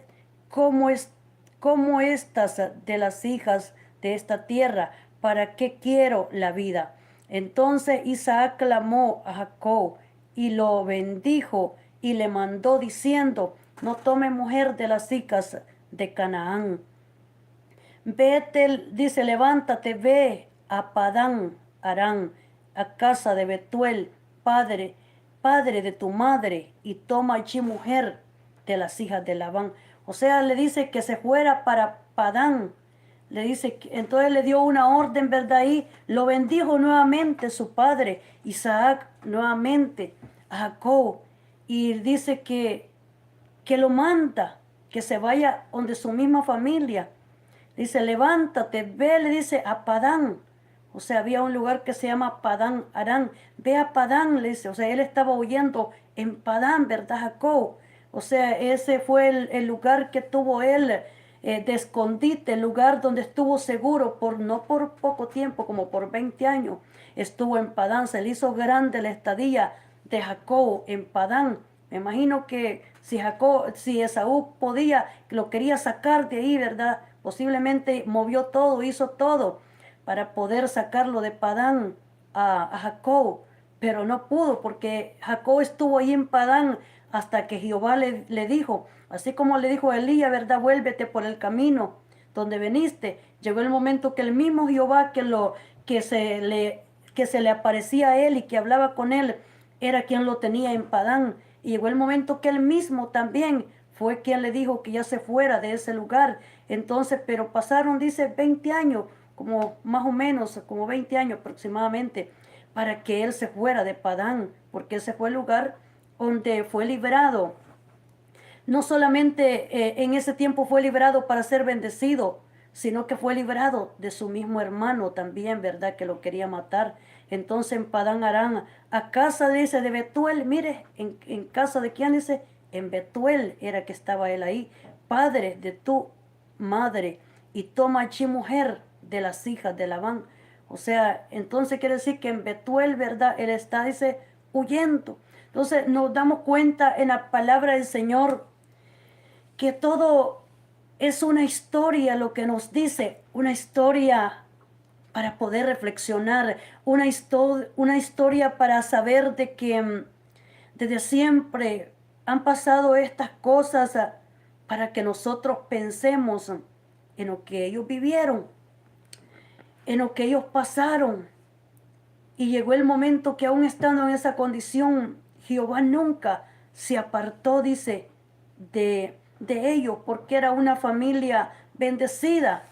¿cómo es, como estas de las hijas de esta tierra? ¿Para qué quiero la vida? Entonces Isaac clamó a Jacob y lo bendijo y le mandó diciendo, no tome mujer de las hijas de Canaán. Vete, dice, levántate, ve a Padán Aram, a casa de Betuel, padre de tu madre, y toma allí mujer de las hijas de Labán. O sea, le dice que se fuera para Padán. Le dice, entonces le dio una orden, ¿verdad? Y lo bendijo nuevamente su padre, Isaac, nuevamente a Jacob. Y dice que lo manda, que se vaya donde su misma familia. Dice, levántate, ve, le dice, a Padán. O sea, había un lugar que se llama Padán Aram. Ve a Padán, le dice. O sea, él estaba huyendo en Padán, ¿verdad, Jacob? O sea, ese fue el lugar que tuvo él de escondite, el lugar donde estuvo seguro, no por poco tiempo, como por 20 años. Estuvo en Padán, se le hizo grande la estadía de Jacob en Padán. Me imagino que si Esaú podía, lo quería sacar de ahí, ¿verdad? Posiblemente movió todo, hizo todo para poder sacarlo de Padán a Jacob, pero no pudo, porque Jacob estuvo ahí en Padán hasta que Jehová le dijo, así como le dijo a Elías, ¿verdad? Vuélvete por el camino donde veniste. Llegó el momento que el mismo Jehová que se le aparecía a él y que hablaba con él, era quien lo tenía en Padán. Y llegó el momento que él mismo también fue quien le dijo que ya se fuera de ese lugar. Entonces, pero pasaron, dice, 20 años, como más o menos, como 20 años aproximadamente, para que él se fuera de Padán, porque ese fue el lugar donde fue librado. No solamente en ese tiempo fue librado para ser bendecido, sino que fue librado de su mismo hermano también, ¿verdad? Que lo quería matar. Entonces en Padán Aram, a casa dice de Betuel, mire, en casa de quién dice, en Betuel era que estaba él ahí, padre de tu madre, y toma allí mujer de las hijas de Labán. O sea, entonces quiere decir que en Betuel, ¿verdad? Él está, dice, huyendo. Entonces nos damos cuenta en la palabra del Señor que todo es una historia, lo que nos dice, una historia para poder reflexionar, una historia para saber de que desde siempre han pasado estas cosas para que nosotros pensemos en lo que ellos vivieron, en lo que ellos pasaron. Y llegó el momento que aún estando en esa condición, Jehová nunca se apartó, dice, de ellos, porque era una familia bendecida.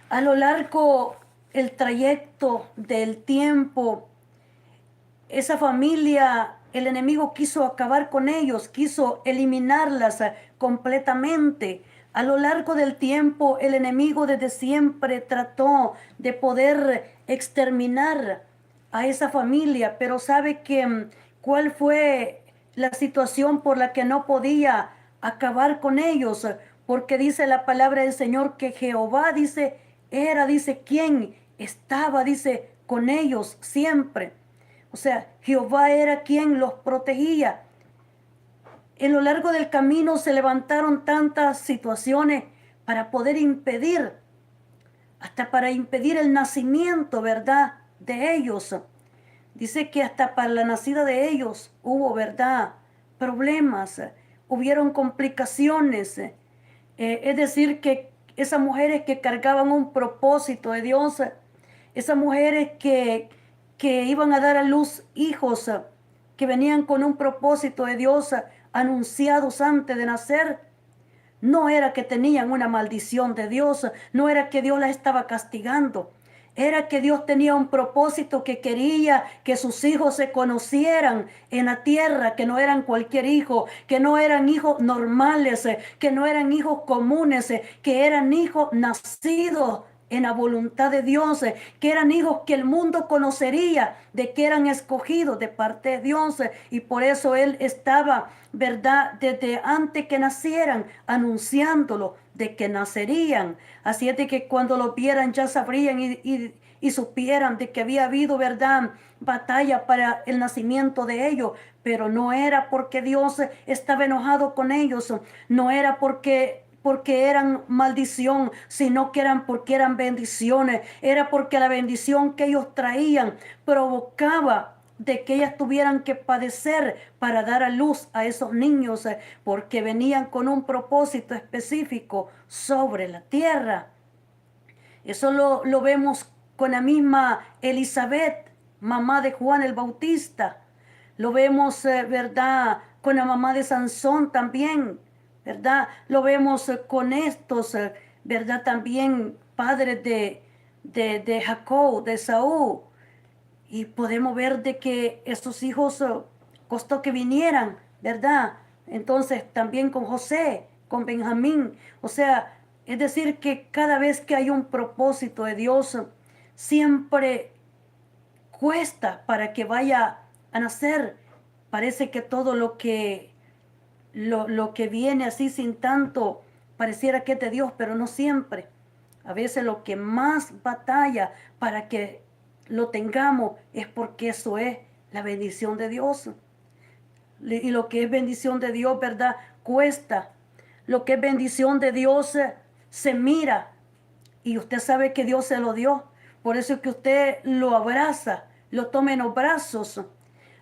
A lo largo del trayecto del tiempo, esa familia, el enemigo quiso acabar con ellos, quiso eliminarlas completamente. A lo largo del tiempo, el enemigo desde siempre trató de poder exterminar a esa familia, pero sabe que cuál fue la situación por la que no podía acabar con ellos, porque dice la palabra del Señor que Jehová, dice, dice, quien estaba, dice, con ellos siempre. O sea, Jehová era quien los protegía. En lo largo del camino se levantaron tantas situaciones para poder impedir, hasta para impedir el nacimiento, ¿verdad?, de ellos. Dice que hasta para la nacida de ellos hubo, ¿verdad?, problemas, hubieron complicaciones. Es decir, que esas mujeres que cargaban un propósito de Dios, esas mujeres que iban a dar a luz hijos, que venían con un propósito de Dios anunciados antes de nacer, no era que tenían una maldición de Dios, no era que Dios las estaba castigando. Era que Dios tenía un propósito, que quería que sus hijos se conocieran en la tierra, que no eran cualquier hijo, que no eran hijos normales, que no eran hijos comunes, que eran hijos nacidos en la voluntad de Dios, que eran hijos que el mundo conocería, de que eran escogidos de parte de Dios. Y por eso Él estaba, ¿verdad?, desde antes que nacieran, anunciándolo, de que nacerían. Así es de que cuando lo vieran ya sabrían y supieran de que había habido, ¿verdad?, batalla para el nacimiento de ellos. Pero no era porque Dios estaba enojado con ellos, no era porque eran maldición, sino que eran porque eran bendiciones. Era porque la bendición que ellos traían provocaba de que ellas tuvieran que padecer para dar a luz a esos niños, porque venían con un propósito específico sobre la tierra. Eso lo vemos con la misma Elizabeth, mamá de Juan el Bautista. Lo vemos, ¿verdad?, con la mamá de Sansón también, ¿verdad? Lo vemos con estos, ¿verdad?, también padres de Jacob, de Saúl. Y podemos ver de que estos hijos costó que vinieran, ¿verdad? Entonces también con José, con Benjamín. O sea, es decir, que cada vez que hay un propósito de Dios, siempre cuesta para que vaya a nacer. Parece que todo lo que viene así sin tanto pareciera que es de Dios, pero no siempre. A veces lo que más batalla para que lo tengamos es porque eso es la bendición de Dios. Y lo que es bendición de Dios, ¿verdad?, cuesta. Lo que es bendición de Dios se mira. Y usted sabe que Dios se lo dio. Por eso es que usted lo abraza, lo toma en los brazos.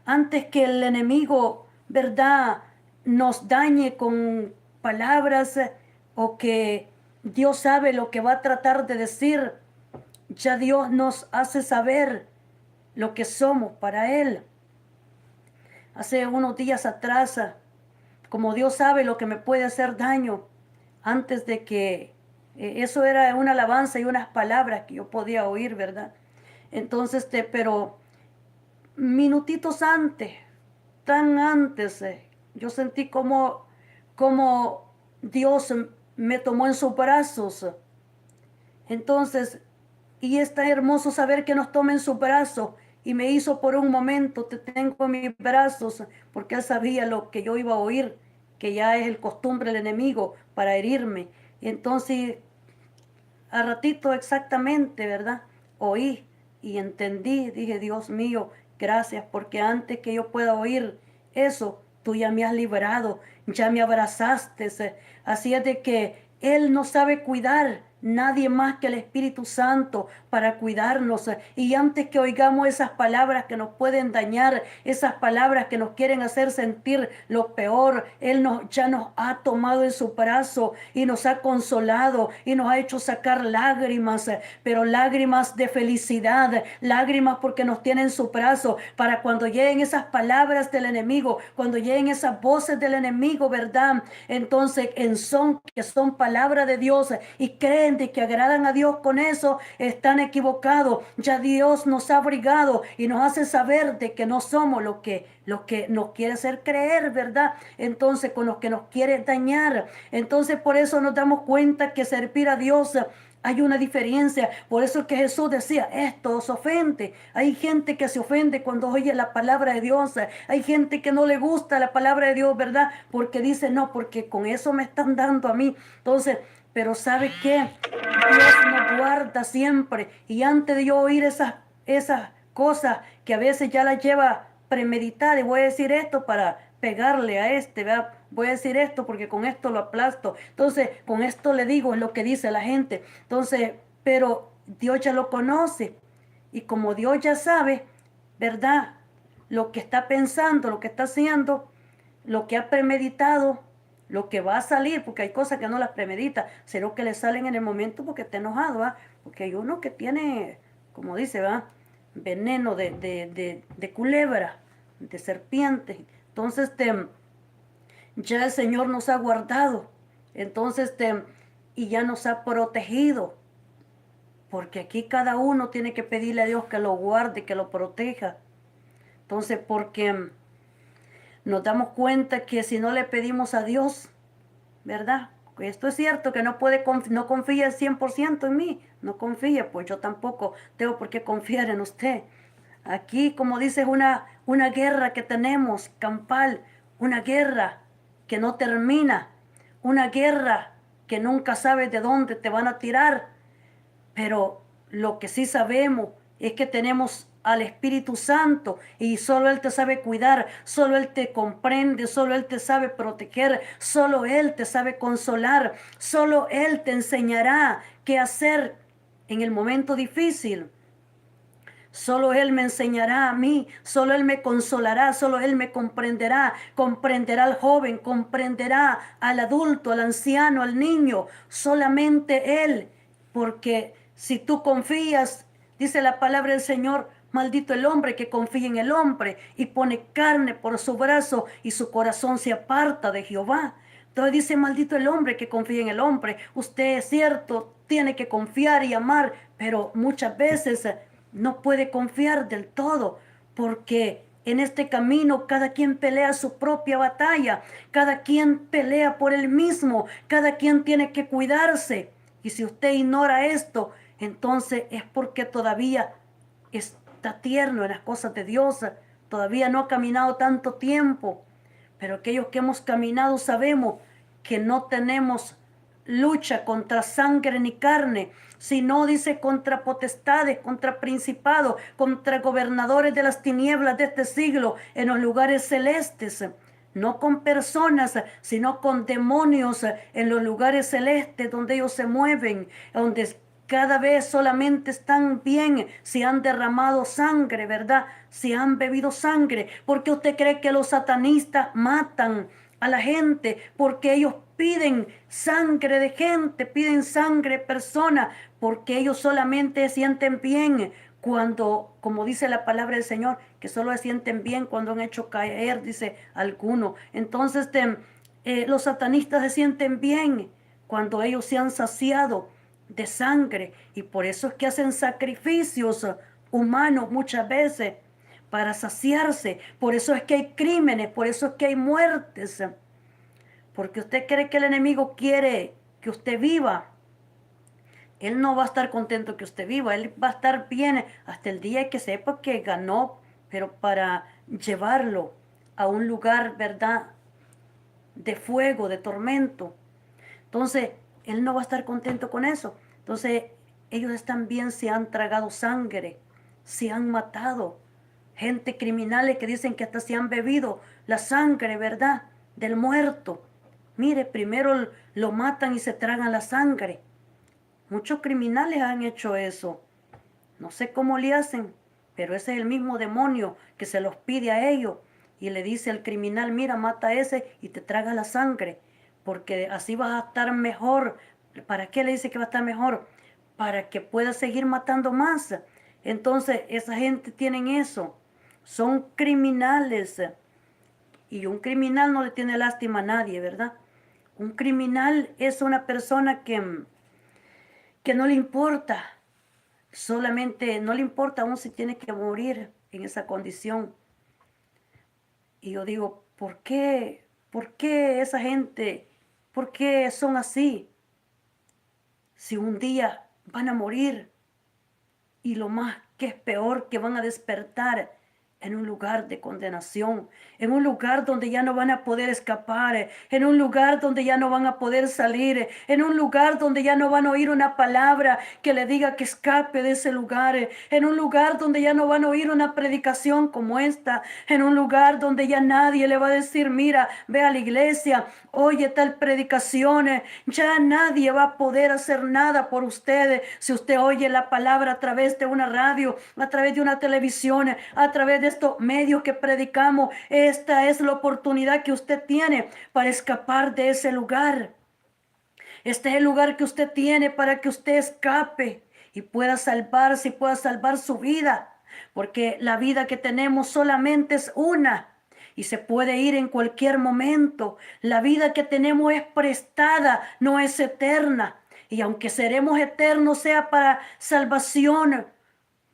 Antes que el enemigo, ¿verdad?, nos dañe con palabras o que Dios sabe lo que va a tratar de decir, ya Dios nos hace saber lo que somos para Él. Hace unos días atrás, como Dios sabe lo que me puede hacer daño, antes de que eso era una alabanza y unas palabras que yo podía oír, ¿verdad? Entonces, pero minutitos antes, tan antes, yo sentí como Dios me tomó en sus brazos. Entonces, y es tan hermoso saber que nos toma en sus brazos y me hizo por un momento, te tengo en mis brazos, porque Él sabía lo que yo iba a oír, que ya es el costumbre del enemigo para herirme. Y entonces, a ratito exactamente, ¿verdad?, oí y entendí, dije, Dios mío, gracias, porque antes que yo pueda oír eso, tú ya me has librado, ya me abrazaste. Así es de que Él no sabe cuidar nadie más que el Espíritu Santo para cuidarnos. Y antes que oigamos esas palabras que nos pueden dañar, esas palabras que nos quieren hacer sentir lo peor, Él ya nos ha tomado en su brazo y nos ha consolado y nos ha hecho sacar lágrimas, pero lágrimas de felicidad, lágrimas porque nos tiene en su brazo, para cuando lleguen esas palabras del enemigo, cuando lleguen esas voces del enemigo, ¿verdad? Entonces, que son palabra de Dios y creen de que agradan a Dios con eso, están equivocados. Ya Dios nos ha abrigado y nos hace saber de que no somos lo que nos quiere hacer creer, ¿verdad? Entonces, con los que nos quiere dañar. Entonces, por eso nos damos cuenta que servir a Dios hay una diferencia. Por eso es que Jesús decía, esto os ofende. Hay gente que se ofende cuando oye la palabra de Dios. Hay gente que no le gusta la palabra de Dios, ¿verdad? Porque dice, no, porque con eso me están dando a mí. Entonces, pero ¿sabe qué? Dios nos guarda siempre. Y antes de yo oír esas cosas que a veces ya las lleva premeditadas, y voy a decir esto para pegarle a ¿verdad? Voy a decir esto porque con esto lo aplasto. Entonces, con esto le digo, es lo que dice la gente. Entonces, pero Dios ya lo conoce. Y como Dios ya sabe, ¿verdad? Lo que está pensando, lo que está haciendo, lo que ha premeditado, lo que va a salir, porque hay cosas que no las premedita, sino que le salen en el momento porque está enojado, ¿va? Porque hay uno que tiene, como dice, ¿va? Veneno de culebra, de serpiente. Entonces, ya el Señor nos ha guardado. Entonces, y ya nos ha protegido. Porque aquí cada uno tiene que pedirle a Dios que lo guarde, que lo proteja. Entonces, porque nos damos cuenta que si no le pedimos a Dios, ¿verdad? Esto es cierto, que no confía al 100% en mí. No confía, pues yo tampoco tengo por qué confiar en usted. Aquí, como dice, es una guerra que tenemos, campal, una guerra que no termina, una guerra que nunca sabes de dónde te van a tirar, pero lo que sí sabemos es que tenemos al Espíritu Santo y solo Él te sabe cuidar, solo Él te comprende, solo Él te sabe proteger, solo Él te sabe consolar, solo Él te enseñará qué hacer en el momento difícil. Solo Él me enseñará a mí, solo Él me consolará, solo Él me comprenderá, comprenderá al joven, comprenderá al adulto, al anciano, al niño, solamente Él, porque si tú confías, dice la palabra del Señor, maldito el hombre que confía en el hombre y pone carne por su brazo y su corazón se aparta de Jehová. Entonces dice, maldito el hombre que confía en el hombre. Usted es cierto, tiene que confiar y amar, pero muchas veces no puede confiar del todo, porque en este camino cada quien pelea su propia batalla, cada quien pelea por él mismo, cada quien tiene que cuidarse. Y si usted ignora esto, entonces es porque todavía está tierno en las cosas de Dios, todavía no ha caminado tanto tiempo. Pero aquellos que hemos caminado sabemos que no tenemos lucha contra sangre ni carne, sino dice contra potestades, contra principados, contra gobernadores de las tinieblas de este siglo en los lugares celestes. No con personas, sino con demonios en los lugares celestes donde ellos se mueven, donde cada vez solamente están bien si han derramado sangre, ¿verdad? Si han bebido sangre. ¿Por qué usted cree que los satanistas matan a la gente? Porque ellos piden sangre de gente, piden sangre de personas, porque ellos solamente sienten bien cuando, como dice la palabra del Señor, que solo se sienten bien cuando han hecho caer, dice alguno. Entonces, los satanistas se sienten bien cuando ellos se han saciado de sangre, y por eso es que hacen sacrificios humanos muchas veces para saciarse. Por eso es que hay crímenes, por eso es que hay muertes, porque usted cree que el enemigo quiere que usted viva. Él no va a estar contento que usted viva, él va a estar bien hasta el día que sepa que ganó, pero para llevarlo a un lugar, ¿verdad?, de fuego, de tormento. Entonces, él no va a estar contento con eso. Entonces, ellos también se han tragado sangre, se han matado. Gente criminales que dicen que hasta se han bebido la sangre, ¿verdad?, del muerto. Mire, primero lo matan y se tragan la sangre. Muchos criminales han hecho eso. No sé cómo le hacen, pero ese es el mismo demonio que se los pide a ellos y le dice al criminal, mira, mata a ese y te traga la sangre, porque así vas a estar mejor. ¿Para qué le dice que va a estar mejor? Para que pueda seguir matando más. Entonces, esa gente tiene eso. Son criminales. Y un criminal no le tiene lástima a nadie, ¿verdad? Un criminal es una persona que no le importa. Solamente no le importa aún si tiene que morir en esa condición. Y yo digo, ¿por qué? ¿Por qué esa gente? ¿Por qué son así? Si un día van a morir y lo más que es peor, que van a despertar en un lugar de condenación, en un lugar donde ya no van a poder escapar, en un lugar donde ya no van a poder salir, en un lugar donde ya no van a oír una palabra que le diga que escape de ese lugar, en un lugar donde ya no van a oír una predicación como esta, en un lugar donde ya nadie le va a decir, mira, ve a la iglesia, oye tal predicación, ya nadie va a poder hacer nada por ustedes si usted oye la palabra a través de una radio, a través de una televisión, a través de estos medios que predicamos. Esta es la oportunidad que usted tiene para escapar de ese lugar. Este es el lugar que usted tiene para que usted escape y pueda salvarse y pueda salvar su vida, porque la vida que tenemos solamente es una y se puede ir en cualquier momento. La vida que tenemos es prestada, no es eterna. Y aunque seremos eternos, sea para salvación,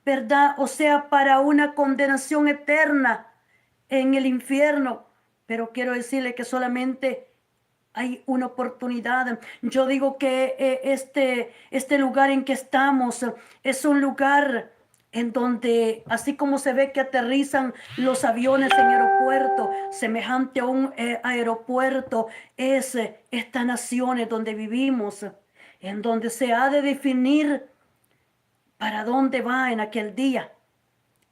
¿verdad? O sea, para una condenación eterna en el infierno. Pero quiero decirle que solamente hay una oportunidad. Yo digo que este lugar en que estamos es un lugar en donde, así como se ve que aterrizan los aviones en aeropuerto, semejante a un aeropuerto, es esta nación en donde vivimos, en donde se ha de definir para dónde va en aquel día,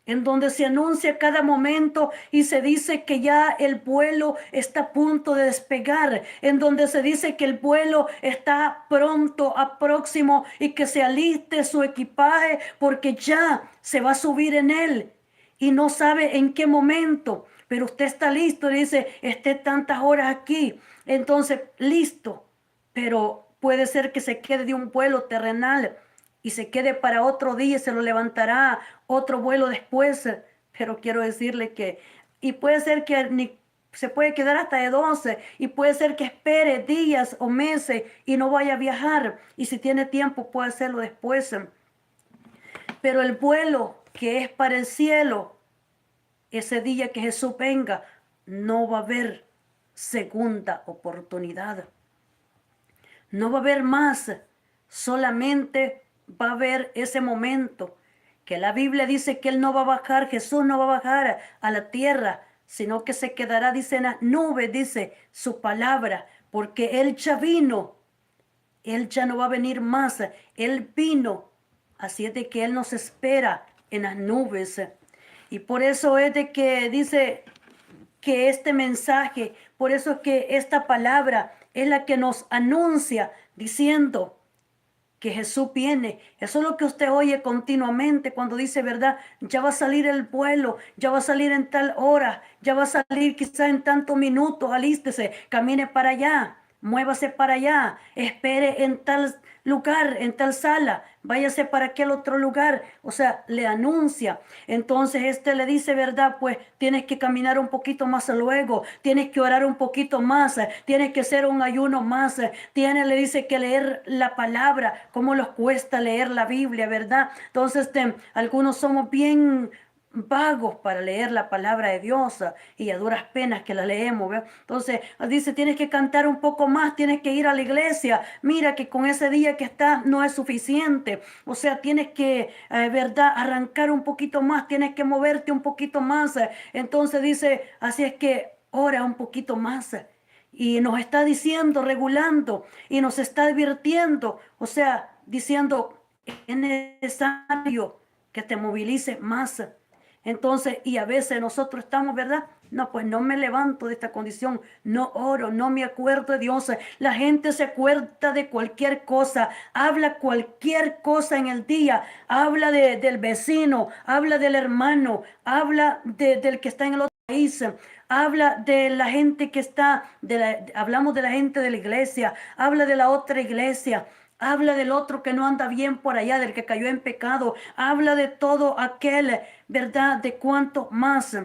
en donde se anuncia cada momento y se dice que ya el vuelo está a punto de despegar, en donde se dice que el vuelo está pronto, a próximo, y que se aliste su equipaje porque ya se va a subir en él y no sabe en qué momento, pero usted está listo, dice, esté tantas horas aquí, entonces listo, pero puede ser que se quede de un vuelo terrenal y se quede para otro día y se lo levantará otro vuelo después. Pero quiero decirle que, y puede ser que ni se puede quedar hasta de 12 y puede ser que espere días o meses y no vaya a viajar. Y si tiene tiempo puede hacerlo después. Pero el vuelo que es para el cielo, ese día que Jesús venga, no va a haber segunda oportunidad. No va a haber más, solamente va a haber ese momento que la Biblia dice que Él no va a bajar, Jesús no va a bajar a la tierra, sino que se quedará, dice, en las nubes, dice su palabra, porque Él ya vino, Él ya no va a venir más, Él vino, así es de que Él nos espera en las nubes. Y por eso es de que dice que este mensaje, por eso es que esta palabra es la que nos anuncia diciendo que Jesús viene. Eso es lo que usted oye continuamente cuando dice, ¿verdad? Ya va a salir el vuelo, ya va a salir en tal hora, ya va a salir quizá en tantos minutos, alístese, camine para allá, muévase para allá, espere en tal lugar, en tal sala, váyase para aquel otro lugar, o sea, le anuncia. Entonces le dice, ¿verdad? Pues tienes que caminar un poquito más luego, tienes que orar un poquito más, tienes que hacer un ayuno más, le dice que leer la palabra, cómo nos cuesta leer la Biblia, ¿verdad? Entonces, algunos somos bien vagos para leer la palabra de Dios y a duras penas que la leemos, ¿verdad? Entonces dice, tienes que cantar un poco más, tienes que ir a la iglesia, mira que con ese día que estás no es suficiente, o sea, tienes que, ¿verdad? Arrancar un poquito más, tienes que moverte un poquito más, entonces dice, así es que ora un poquito más. Y nos está diciendo, regulando, y nos está advirtiendo, o sea, diciendo, es necesario que te movilices más. Entonces, y a veces nosotros estamos, ¿verdad? No, pues no me levanto de esta condición, no oro, no me acuerdo de Dios. La gente se acuerda de cualquier cosa, habla cualquier cosa en el día, habla del vecino, habla del hermano, habla del que está en el otro país, habla de la gente que está, hablamos de la gente de la iglesia, habla de la otra iglesia. Habla del otro que no anda bien por allá, del que cayó en pecado. Habla de todo aquel, ¿verdad? De cuánto más.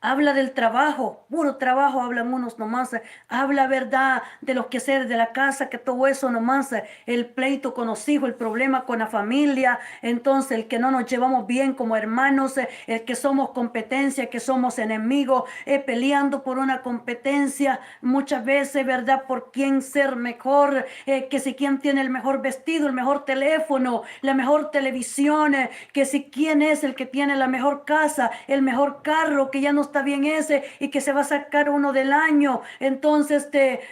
Habla del trabajo, puro trabajo hablan unos nomás. Habla verdad de los quehaceres de la casa, que todo eso nomás. El pleito con los hijos, el problema con la familia. Entonces el que no nos llevamos bien como hermanos, el que somos competencia, que somos enemigos, peleando por una competencia. Muchas veces, verdad, por quién ser mejor, que si quién tiene el mejor vestido, el mejor teléfono, la mejor televisión, que si quién es el que tiene la mejor casa, el mejor carro, que ya no está bien ese y que se va a sacar uno del año. Entonces,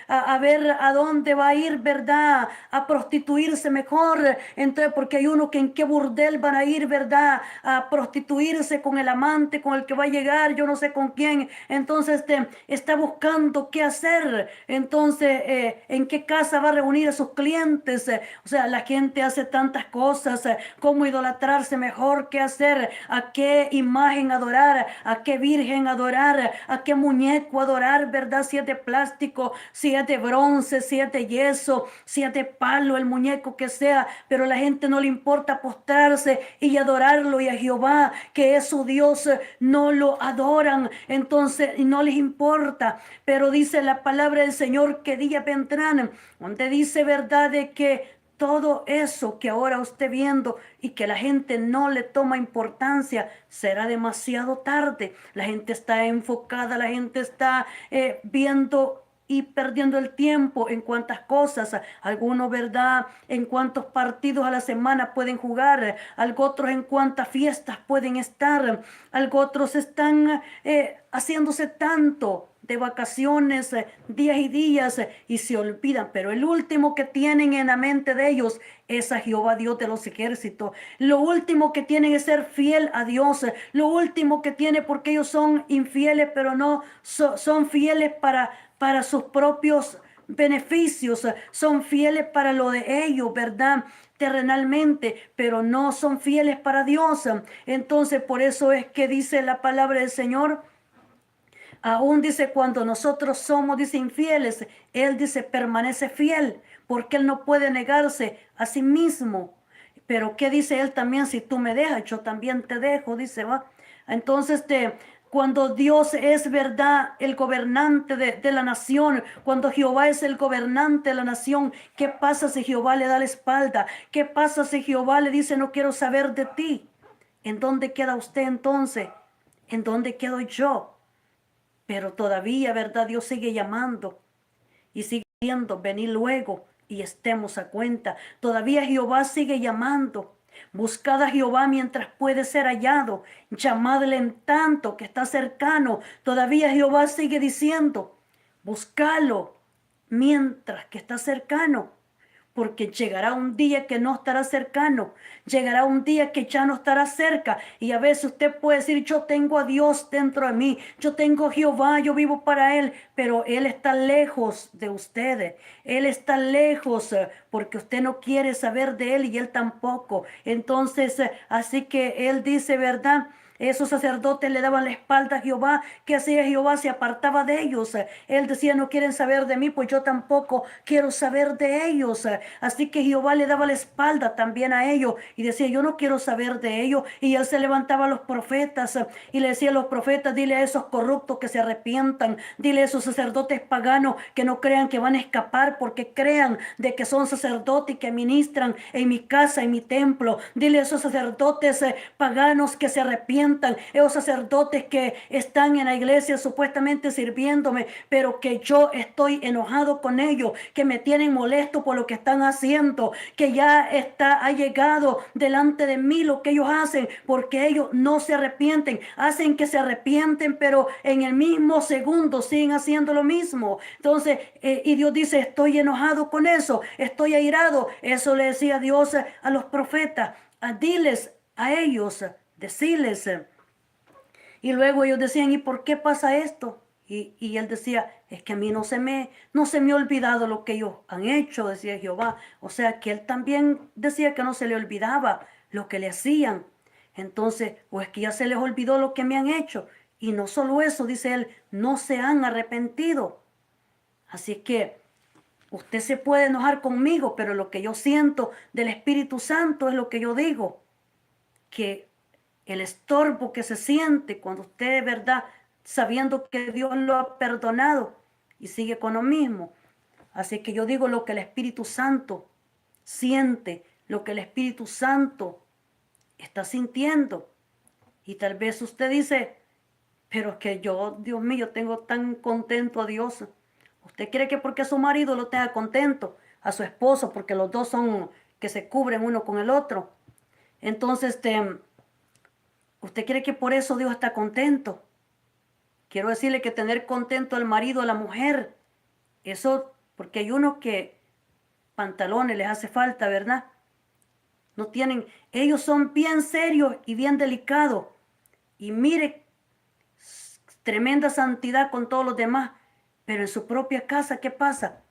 a ver a dónde va a ir, ¿verdad? A prostituirse mejor. Entonces, porque hay uno que en qué burdel van a ir, ¿verdad? A prostituirse con el amante, con el que va a llegar, yo no sé con quién. Entonces, está buscando qué hacer. Entonces, en qué casa va a reunir a sus clientes. O sea, la gente hace tantas cosas, cómo idolatrarse mejor, qué hacer, a qué imagen adorar, a qué virgen adorar, a qué muñeco adorar, ¿verdad? Si es de plástico, si es de bronce, si es de yeso, si es de palo, el muñeco que sea, pero a la gente no le importa postrarse y adorarlo, y a Jehová, que es su Dios, no lo adoran. Entonces no les importa. Pero dice la palabra del Señor que día vendrán, donde dice, verdad, de que todo eso que ahora usted viendo y que la gente no le toma importancia, será demasiado tarde. La gente está enfocada, la gente está viendo y perdiendo el tiempo en cuántas cosas, algunos, ¿verdad? En cuántos partidos a la semana pueden jugar, algo otros en cuántas fiestas pueden estar, algo otros están haciéndose tanto de vacaciones, días y días, y se olvidan, pero el último que tienen en la mente de ellos es a Jehová Dios de los ejércitos. Lo último que tienen es ser fiel a Dios. Lo último que tiene, porque ellos son infieles, pero no son fieles para sus propios beneficios, son fieles para lo de ellos, ¿verdad? Terrenalmente, pero no son fieles para Dios. Entonces, por eso es que dice la palabra del Señor. Aún dice, cuando nosotros somos, dice, infieles, Él dice, permanece fiel, porque Él no puede negarse a sí mismo. Pero ¿qué dice Él también? Si tú me dejas, yo también te dejo, dice, va. Entonces, cuando Dios es, verdad, el gobernante de la nación, cuando Jehová es el gobernante de la nación, ¿qué pasa si Jehová le da la espalda? ¿Qué pasa si Jehová le dice, no quiero saber de ti? ¿En dónde queda usted entonces? ¿En dónde quedo yo? Pero todavía, ¿verdad? Dios sigue llamando y sigue diciendo, venid luego y estemos a cuenta. Todavía Jehová sigue llamando. Buscad a Jehová mientras puede ser hallado. Llamadle en tanto que está cercano. Todavía Jehová sigue diciendo, buscalo mientras que está cercano. Porque llegará un día que no estará cercano, llegará un día que ya no estará cerca. Y a veces usted puede decir, yo tengo a Dios dentro de mí, yo tengo a Jehová, yo vivo para Él, pero Él está lejos de ustedes, Él está lejos porque usted no quiere saber de Él y Él tampoco. Entonces, así que Él dice, ¿verdad? Esos sacerdotes le daban la espalda a Jehová. ¿Qué hacía Jehová? Se apartaba de ellos. Él decía, no quieren saber de mí, pues yo tampoco quiero saber de ellos. Así que Jehová le daba la espalda también a ellos y decía, yo no quiero saber de ellos. Y él se levantaba a los profetas y le decía a los profetas, dile a esos corruptos que se arrepientan, dile a esos sacerdotes paganos que no crean que van a escapar, porque crean de que son sacerdotes y que ministran en mi casa, en mi templo. Dile a esos sacerdotes paganos que se arrepientan, esos sacerdotes que están en la iglesia supuestamente sirviéndome, pero que yo estoy enojado con ellos, que me tienen molesto por lo que están haciendo, que ya ha llegado delante de mí lo que ellos hacen, porque ellos no se arrepienten, hacen que se arrepienten, pero en el mismo segundo siguen haciendo lo mismo. Entonces, y Dios dice, estoy enojado con eso, estoy airado. Eso le decía Dios a los profetas, diles a ellos, decirles. Y luego ellos decían, ¿y por qué pasa esto? Y él decía, es que a mí no se me ha olvidado lo que ellos han hecho, decía Jehová. O sea que él también decía que no se le olvidaba lo que le hacían. Entonces, o es que ya se les olvidó lo que me han hecho. Y no solo eso, dice él, no se han arrepentido. Así que usted se puede enojar conmigo, pero lo que yo siento del Espíritu Santo es lo que yo digo. Que el estorbo que se siente cuando usted de verdad, sabiendo que Dios lo ha perdonado y sigue con lo mismo. Así que yo digo lo que el Espíritu Santo siente, lo que el Espíritu Santo está sintiendo. Y tal vez usted dice, pero es que yo, Dios mío, tengo tan contento a Dios. ¿Usted cree que porque su marido lo tenga contento, a su esposo, porque los dos son que se cubren uno con el otro? Entonces, ¿usted cree que por eso Dios está contento? Quiero decirle que tener contento al marido, a la mujer, eso, porque hay unos que pantalones les hace falta, ¿verdad? No tienen, ellos son bien serios y bien delicados. Y mire, tremenda santidad con todos los demás, pero en su propia casa, ¿qué pasa?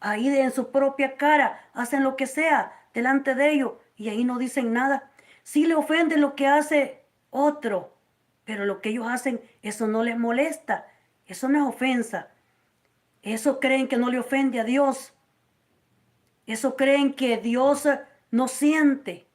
Ahí en su propia cara hacen lo que sea delante de ellos y ahí no dicen nada. Sí le ofende lo que hace otro, pero lo que ellos hacen, eso no les molesta, eso no es ofensa. Eso creen que no le ofende a Dios. Eso creen que Dios no siente.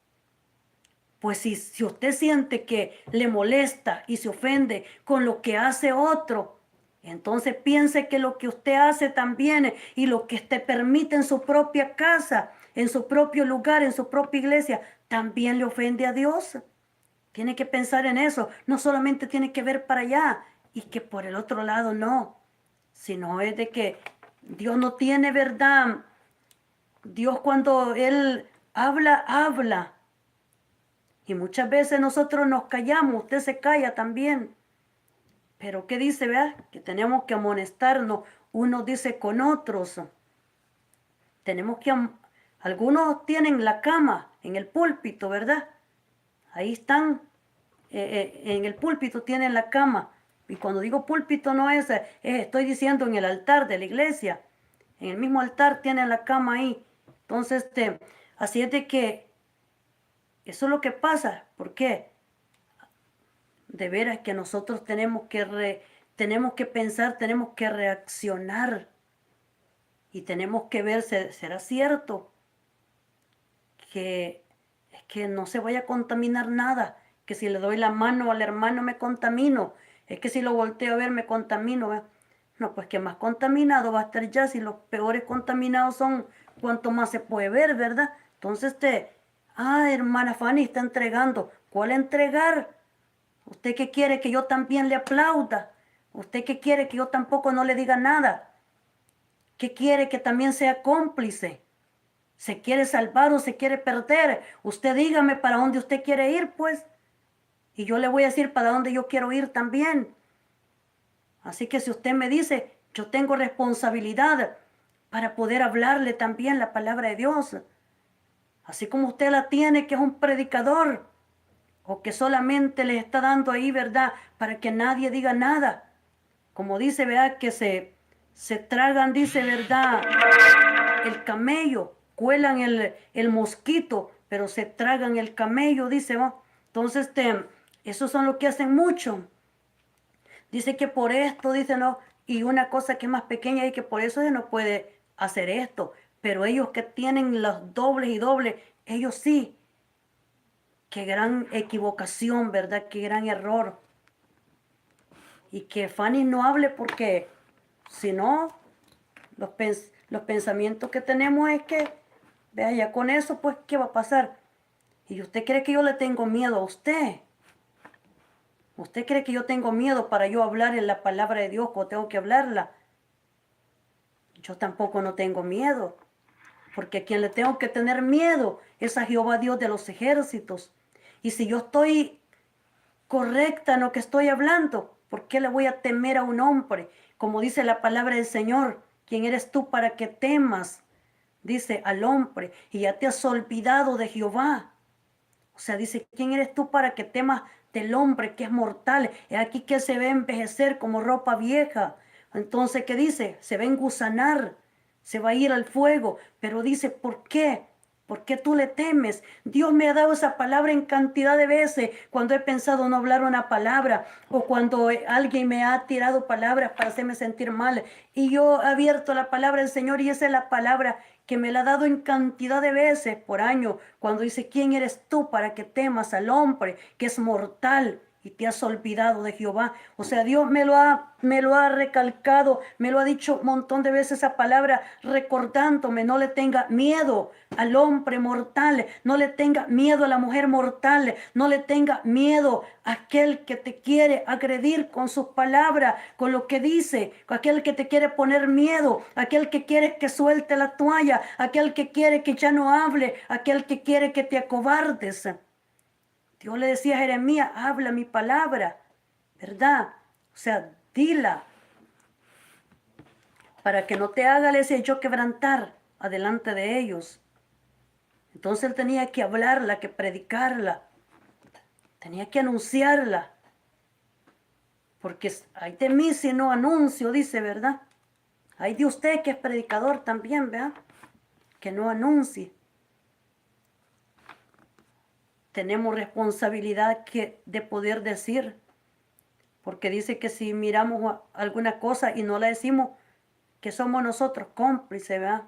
Pues si usted siente que le molesta y se ofende con lo que hace otro, entonces piense que lo que usted hace también y lo que usted permite en su propia casa, en su propio lugar, en su propia iglesia, también le ofende a Dios. Tiene que pensar en eso. No solamente tiene que ver para allá y que por el otro lado no, sino es de que Dios no tiene verdad. Dios cuando Él habla, habla. Y muchas veces nosotros nos callamos, usted se calla también. Pero ¿qué dice, vea? Que tenemos que amonestarnos, uno dice con otros. Tenemos que, algunos tienen la cama en el púlpito, ¿verdad? Ahí están, en el púlpito tienen la cama. Y cuando digo púlpito no es, estoy diciendo en el altar de la iglesia. En el mismo altar tienen la cama ahí. Entonces, así es de que eso es lo que pasa. ¿Por qué? De veras que nosotros tenemos que pensar, tenemos que reaccionar y tenemos que ver, ¿será cierto que es que no se vaya a contaminar nada? Que si le doy la mano al hermano me contamino, es que si lo volteo a ver me contamino, ¿verdad? No, pues que más contaminado va a estar ya, si los peores contaminados son cuanto más se puede ver, ¿verdad? Entonces hermana Fanny está entregando. ¿Cuál entregar? ¿Usted qué quiere que yo también le aplauda? ¿Usted qué quiere que yo tampoco no le diga nada? ¿Qué quiere que también sea cómplice? ¿Se quiere salvar o se quiere perder? Usted dígame para dónde usted quiere ir, pues. Y yo le voy a decir para dónde yo quiero ir también. Así que si usted me dice, yo tengo responsabilidad para poder hablarle también la palabra de Dios. Así como usted la tiene, que es un predicador. O que solamente le está dando ahí, ¿verdad? Para que nadie diga nada. Como dice, ¿verdad? Que se tragan, dice, ¿verdad? El camello, cuelan el mosquito, pero se tragan el camello, dice, ¿va? Entonces, esos son lo que hacen mucho. Dice que por esto, dice, no, y una cosa que es más pequeña y que por eso se no puede hacer esto. Pero ellos que tienen los dobles y dobles, ellos sí. Qué gran equivocación, ¿verdad? Qué gran error. Y que Fanny no hable porque si no, los pensamientos que tenemos es que, vea, ya con eso, pues, ¿qué va a pasar? ¿Y usted cree que yo le tengo miedo a usted? ¿Usted cree que yo tengo miedo para yo hablar en la palabra de Dios como tengo que hablarla? Yo tampoco no tengo miedo, porque a quien le tengo que tener miedo es a Jehová Dios de los ejércitos. Y si yo estoy correcta en lo que estoy hablando, ¿por qué le voy a temer a un hombre? Como dice la palabra del Señor, ¿quién eres tú para que temas? Dice al hombre, y ya te has olvidado de Jehová. O sea, dice, ¿quién eres tú para que temas del hombre que es mortal. Es aquí que se ve envejecer como ropa vieja. Entonces, ¿qué dice? Se va a engusanar, se va a ir al fuego. Pero dice, ¿por qué? ¿Por qué tú le temes? Dios me ha dado esa palabra en cantidad de veces cuando he pensado no hablar una palabra o cuando alguien me ha tirado palabras para hacerme sentir mal. Y yo he abierto la palabra del Señor y esa es la palabra que me la ha dado en cantidad de veces por año. Cuando dice, ¿quién eres tú para que temas al hombre que es mortal? Y te has olvidado de Jehová. O sea, Dios me lo ha recalcado, me lo ha dicho un montón de veces esa palabra, recordándome, no le tenga miedo al hombre mortal, no le tenga miedo a la mujer mortal, no le tenga miedo a aquel que te quiere agredir con sus palabras, con lo que dice, aquel que te quiere poner miedo, aquel que quiere que suelte la toalla, aquel que quiere que ya no hable, aquel que quiere que te acobardes. Dios le decía a Jeremías, habla mi palabra, ¿verdad? O sea, dila, para que no te haga ese yo quebrantar adelante de ellos. Entonces él tenía que hablarla, que predicarla, tenía que anunciarla, porque hay de mí si no anuncio, dice, ¿verdad? Hay de usted que es predicador también, ¿verdad? Que no anuncie. Tenemos responsabilidad de poder decir, porque dice que si miramos alguna cosa y no la decimos, que somos nosotros cómplices, ¿verdad?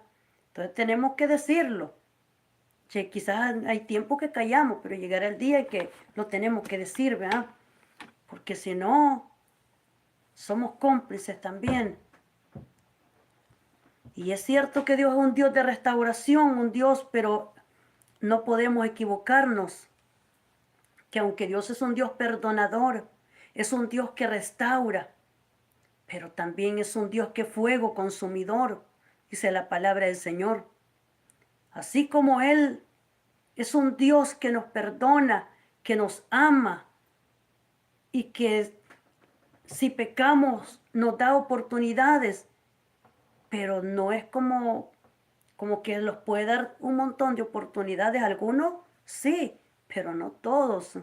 Entonces tenemos que decirlo. Che, quizás hay tiempo que callamos, pero llegará el día en que lo tenemos que decir, ¿verdad? Porque si no, somos cómplices también. Y es cierto que Dios es un Dios de restauración, un Dios, pero no podemos equivocarnos. Que aunque Dios es un Dios perdonador, es un Dios que restaura, pero también es un Dios que es fuego consumidor, dice la palabra del Señor. Así como Él es un Dios que nos perdona, que nos ama y que si pecamos nos da oportunidades, pero no es como que los puede dar un montón de oportunidades. Algunos sí, pero no todos,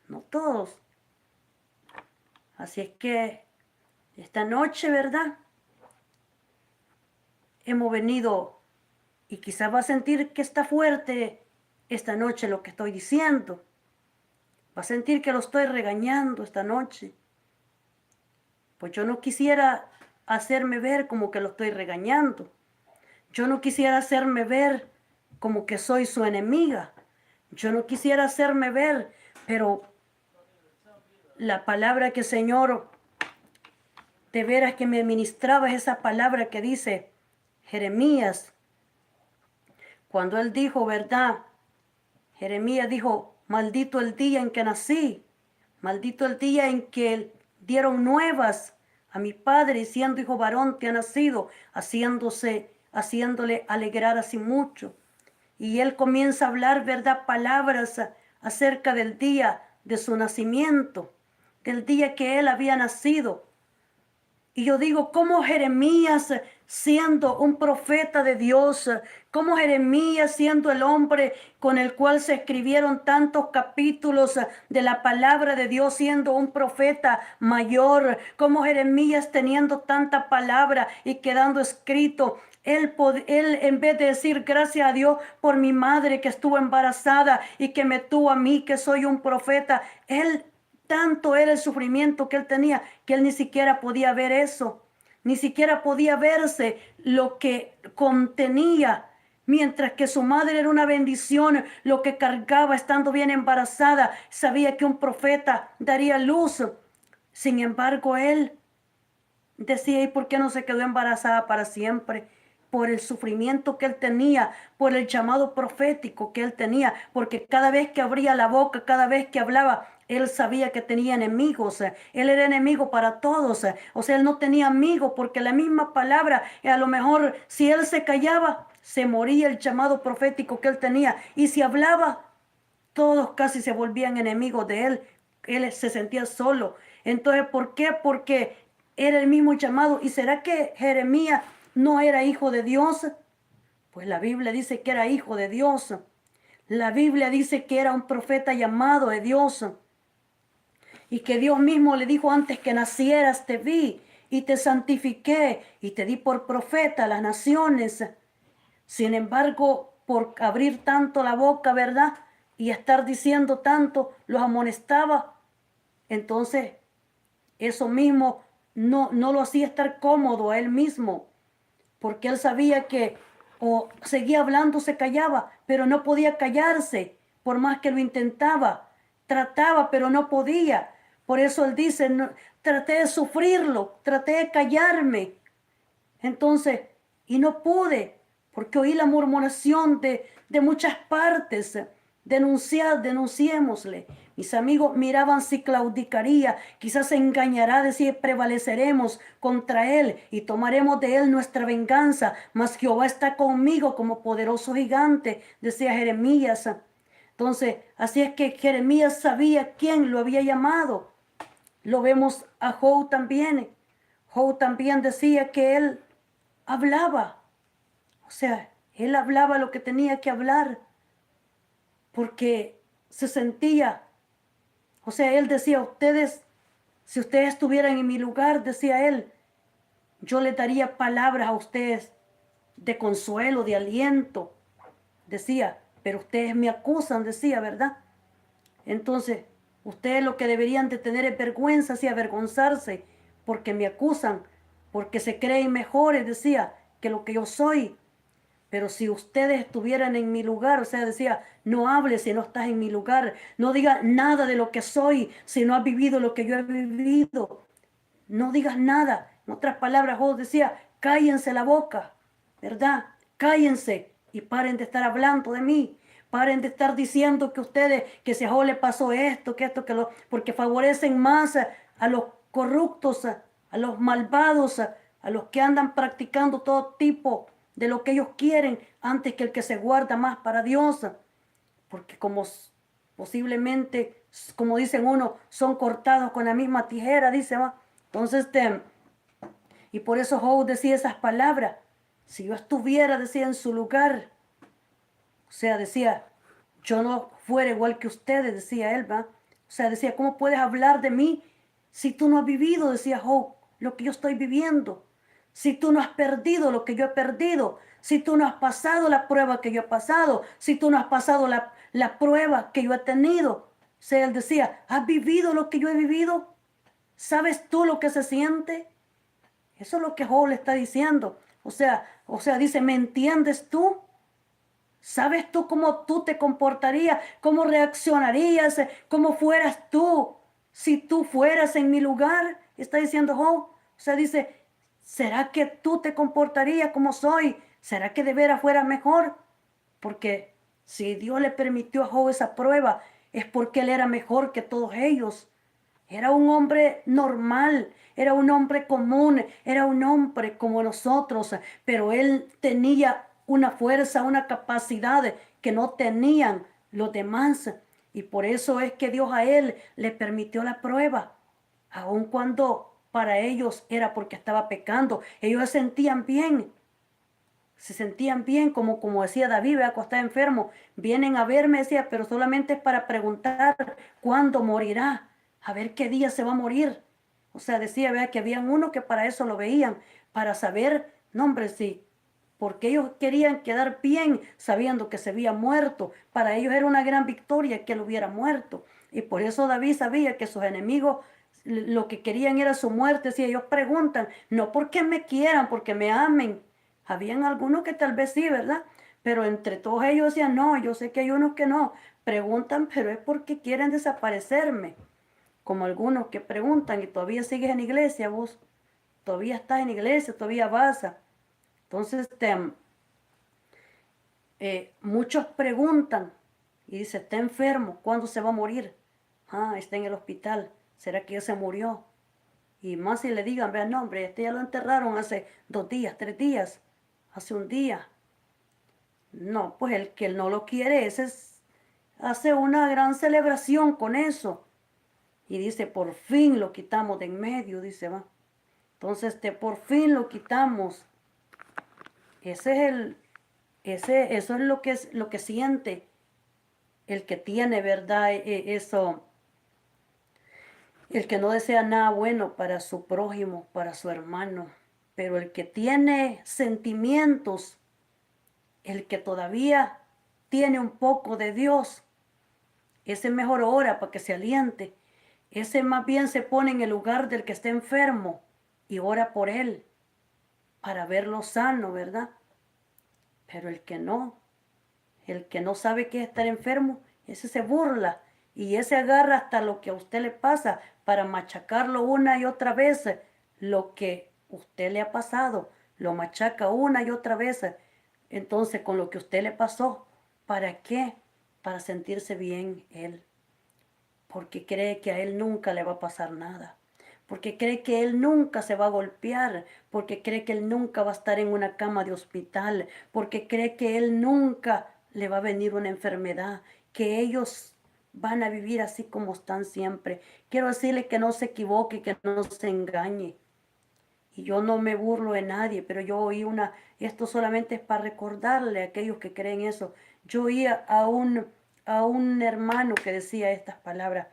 no todos. Así es que esta noche, ¿verdad? Hemos venido y quizás va a sentir que está fuerte esta noche lo que estoy diciendo. Va a sentir que lo estoy regañando esta noche. Pues yo no quisiera hacerme ver como que lo estoy regañando. Yo no quisiera hacerme ver como que soy su enemiga. Yo no quisiera hacerme ver, pero la palabra que el Señor de veras que me ministraba es esa palabra que dice Jeremías. Cuando él dijo, ¿verdad? Jeremías dijo, maldito el día en que nací, maldito el día en que dieron nuevas a mi padre, diciendo, hijo varón te ha nacido, haciéndole alegrar así mucho. Y él comienza a hablar, ¿verdad? Palabras acerca del día de su nacimiento, del día que él había nacido. Y yo digo, ¿cómo Jeremías, siendo un profeta de Dios, cómo Jeremías, siendo el hombre con el cual se escribieron tantos capítulos de la palabra de Dios, siendo un profeta mayor, cómo Jeremías teniendo tanta palabra y quedando escrito, él en vez de decir gracias a Dios por mi madre que estuvo embarazada y que me tuvo a mí, que soy un profeta, él tanto era el sufrimiento que él tenía, que él ni siquiera podía ver eso, ni siquiera podía verse lo que contenía, mientras que su madre era una bendición, lo que cargaba estando bien embarazada, sabía que un profeta daría luz. Sin embargo, él decía, ¿y por qué no se quedó embarazada para siempre? Por el sufrimiento que él tenía, por el llamado profético que él tenía, porque cada vez que abría la boca, cada vez que hablaba, él sabía que tenía enemigos. Él era enemigo para todos. O sea, él no tenía amigos porque la misma palabra, a lo mejor si él se callaba, se moría el llamado profético que él tenía. Y si hablaba, todos casi se volvían enemigos de él. Él se sentía solo. Entonces, ¿por qué? Porque era el mismo llamado. ¿Y será que Jeremías no era hijo de Dios? Pues la Biblia dice que era hijo de Dios. La Biblia dice que era un profeta llamado de Dios. y que Dios mismo le dijo antes que nacieras te vi y te santifiqué y te di por profeta a las naciones. Sin embargo, por abrir tanto la boca, ¿verdad? Y estar diciendo tanto, los amonestaba. Entonces, eso mismo no lo hacía estar cómodo a él mismo, porque él sabía que o seguía hablando, se callaba, pero no podía callarse, por más que lo intentaba. Trataba, pero no podía. Por eso él dice, traté de sufrirlo, traté de callarme. Entonces, y no pude, porque oí la murmuración de muchas partes. Denunciémosle. Mis amigos miraban si claudicaría, quizás se engañará, decir, prevaleceremos contra él y tomaremos de él nuestra venganza, mas Jehová está conmigo como poderoso gigante, decía Jeremías. Entonces, así es que Jeremías sabía quién lo había llamado. Lo vemos a Job también. Job también decía que él hablaba, o sea, él hablaba lo que tenía que hablar, porque se sentía, o sea, él decía, ustedes, si ustedes estuvieran en mi lugar, decía él, yo les daría palabras a ustedes de consuelo, de aliento, decía, pero ustedes me acusan, decía, ¿verdad? Entonces, ustedes lo que deberían de tener es vergüenza, y avergonzarse, porque me acusan, porque se creen mejores, decía, que lo que yo soy. Pero si ustedes estuvieran en mi lugar, o sea, decía, no hables si no estás en mi lugar, no digas nada de lo que soy si no has vivido lo que yo he vivido, no digas nada. En otras palabras, Job decía, cállense la boca, ¿verdad? Cállense y paren de estar hablando de mí. Paren de estar diciendo que ustedes, que si a Job le pasó esto, que esto, que lo, porque favorecen más a los corruptos, a los malvados, a los que andan practicando todo tipo de lo que ellos quieren, antes que el que se guarda más para Dios. Porque como posiblemente, como dicen uno, son cortados con la misma tijera, dice, va. Entonces, y por eso Job decía esas palabras. Si yo estuviera, decía, en su lugar, o sea, decía, yo no fuera igual que ustedes, decía él, ¿va? O sea, decía, ¿cómo puedes hablar de mí si tú no has vivido, decía Job, lo que yo estoy viviendo? Si tú no has perdido lo que yo he perdido, si tú no has pasado la prueba que yo he pasado, si tú no has pasado la prueba que yo he tenido. O sea, él decía, ¿has vivido lo que yo he vivido? ¿Sabes tú lo que se siente? Eso es lo que Job le está diciendo. O sea, dice, ¿me entiendes tú? ¿Sabes tú cómo tú te comportarías? ¿Cómo reaccionarías? ¿Cómo fueras tú si tú fueras en mi lugar? Está diciendo Job. O sea, dice, ¿será que tú te comportarías como soy? ¿Será que de veras fuera mejor? Porque si Dios le permitió a Job esa prueba, es porque él era mejor que todos ellos. Era un hombre normal, era un hombre común, era un hombre como nosotros, pero él tenía una fuerza, una capacidad que no tenían los demás. Y por eso es que Dios a él le permitió la prueba, aun cuando para ellos era porque estaba pecando. Ellos se sentían bien, como decía David, cuando estaba enfermo, vienen a verme, decía, pero solamente es para preguntar cuándo morirá, a ver qué día se va a morir. O sea, decía, vea, que habían uno que para eso lo veían, para saber, no hombre, sí, porque ellos querían quedar bien sabiendo que se había muerto. Para ellos era una gran victoria que él hubiera muerto. Y por eso David sabía que sus enemigos lo que querían era su muerte. Si ellos preguntan, no porque me quieran, porque me amen. Habían algunos que tal vez sí, ¿verdad? Pero entre todos ellos decían, no, yo sé que hay unos que no. Preguntan, pero es porque quieren desaparecerme. Como algunos que preguntan y todavía sigues en iglesia, vos. Todavía estás en iglesia, todavía vas. Entonces, muchos preguntan y dice, está enfermo, ¿cuándo se va a morir? Ah, está en el hospital, ¿será que ya se murió? Y más si le digan, vean, no, hombre, este ya lo enterraron hace 2 días, 3 días, hace un día. No, pues el que no lo quiere, hace una gran celebración con eso. Y dice, por fin lo quitamos de en medio, dice, va. Entonces, por fin lo quitamos. Ese es eso es lo que siente el que tiene, ¿verdad? Eso, El que no desea nada bueno para su prójimo, para su hermano, pero el que tiene sentimientos, el que todavía tiene un poco de Dios, ese mejor ora para que se aliente. Ese más bien se pone en el lugar del que está enfermo y ora por él para verlo sano, ¿verdad? Pero el que no sabe qué es estar enfermo, ese se burla y ese agarra hasta lo que a usted le pasa para machacarlo una y otra vez. Lo que usted le ha pasado, lo machaca una y otra vez. Entonces, con lo que usted le pasó, ¿para qué? Para sentirse bien él. Porque cree que a él nunca le va a pasar nada. Porque cree que él nunca se va a golpear, porque cree que él nunca va a estar en una cama de hospital, porque cree que él nunca le va a venir una enfermedad, que ellos van a vivir así como están siempre. Quiero decirle que no se equivoque, que no se engañe. Y yo no me burlo de nadie, pero yo oí esto solamente es para recordarle a aquellos que creen eso. Yo oí a un hermano que decía estas palabras: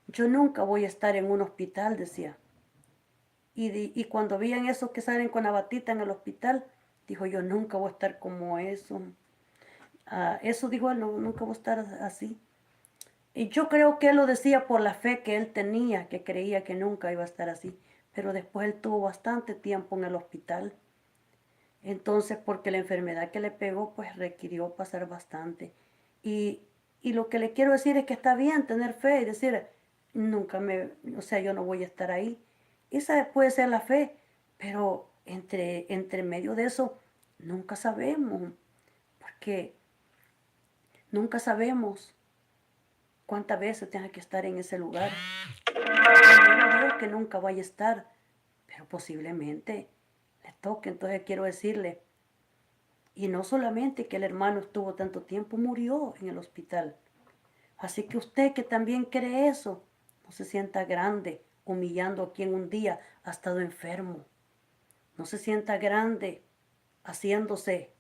yo nunca voy a estar en un hospital, decía. Y cuando veían esos que salen con la batita en el hospital, dijo: yo nunca voy a estar como eso. Eso dijo él: no, nunca voy a estar así. Y yo creo que él lo decía por la fe que él tenía, que creía que nunca iba a estar así. Pero después él tuvo bastante tiempo en el hospital. Entonces, porque la enfermedad que le pegó, pues requirió pasar bastante. Y, y lo que le quiero decir es que está bien tener fe y decir: o sea, yo no voy a estar ahí. Esa puede ser la fe, pero entre medio de eso, nunca sabemos, porque nunca sabemos cuántas veces tenga que estar en ese lugar. No digo que nunca vaya a estar, pero posiblemente le toque. Entonces quiero decirle, y no solamente que el hermano estuvo tanto tiempo, murió en el hospital. Así que usted que también cree eso, no se sienta grande humillando a quien un día ha estado enfermo. No se sienta grande haciéndose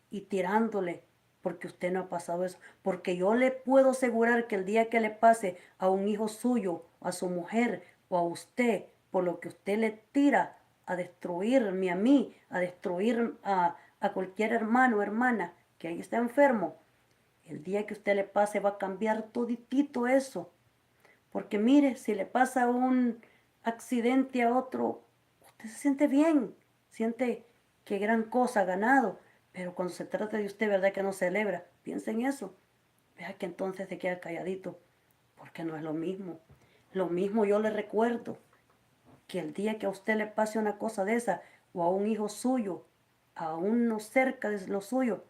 y tirándole porque usted no ha pasado eso. Porque yo le puedo asegurar que el día que le pase a un hijo suyo, a su mujer o a usted, por lo que usted le tira a destruirme a mí, a destruir a cualquier hermano o hermana que ahí está enfermo, el día que usted le pase va a cambiar toditito eso. Porque mire, si le pasa un accidente a otro, usted se siente bien, siente que gran cosa ha ganado. Pero cuando se trata de usted, ¿verdad que no celebra? Piensa en eso. Vea que entonces se queda calladito, porque no es lo mismo. Lo mismo yo le recuerdo, que el día que a usted le pase una cosa de esa, o a un hijo suyo, a uno cerca de lo suyo,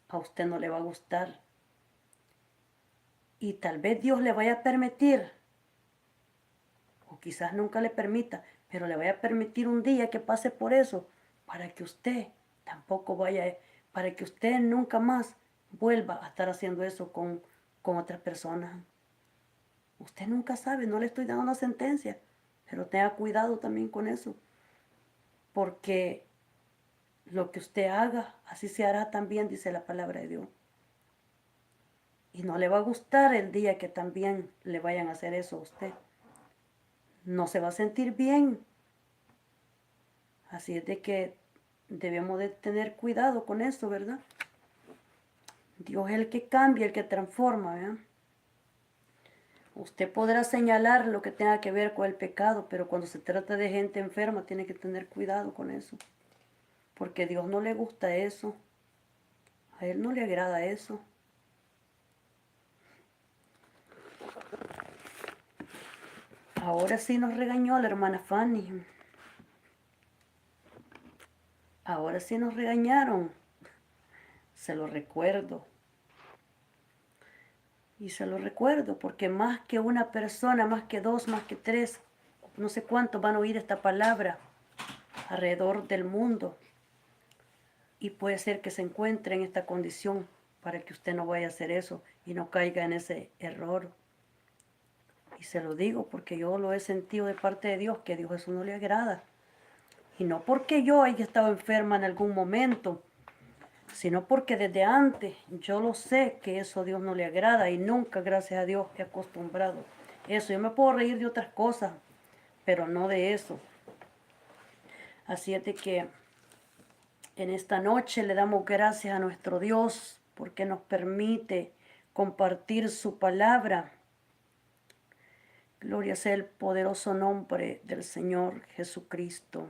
a usted no le va a gustar. Y tal vez Dios le vaya a permitir, o quizás nunca le permita, pero le vaya a permitir un día que pase por eso, para que usted tampoco vaya, para que usted nunca más vuelva a estar haciendo eso con otras personas. Usted nunca sabe, no le estoy dando una sentencia, pero tenga cuidado también con eso, porque lo que usted haga, así se hará también, dice la palabra de Dios. Y no le va a gustar el día que también le vayan a hacer eso a usted. No se va a sentir bien. Así es de que debemos de tener cuidado con eso, ¿verdad? Dios es el que cambia, el que transforma, ¿verdad? Usted podrá señalar lo que tenga que ver con el pecado, pero cuando se trata de gente enferma tiene que tener cuidado con eso. Porque a Dios no le gusta eso. A Él no le agrada eso. Ahora sí nos regañó la hermana Fanny. Ahora sí nos regañaron. Se lo recuerdo. Y se lo recuerdo porque más que una persona, más que dos, más que tres, no sé cuántos van a oír esta palabra alrededor del mundo. Y puede ser que se encuentre en esta condición para que usted no vaya a hacer eso y no caiga en ese error. Y se lo digo porque yo lo he sentido de parte de Dios, que a Dios eso no le agrada. Y no porque yo haya estado enferma en algún momento, sino porque desde antes yo lo sé que eso a Dios no le agrada y nunca, gracias a Dios, he acostumbrado eso. Yo me puedo reír de otras cosas, pero no de eso. Así es de que en esta noche le damos gracias a nuestro Dios porque nos permite compartir su palabra. Gloria sea el poderoso nombre del Señor Jesucristo.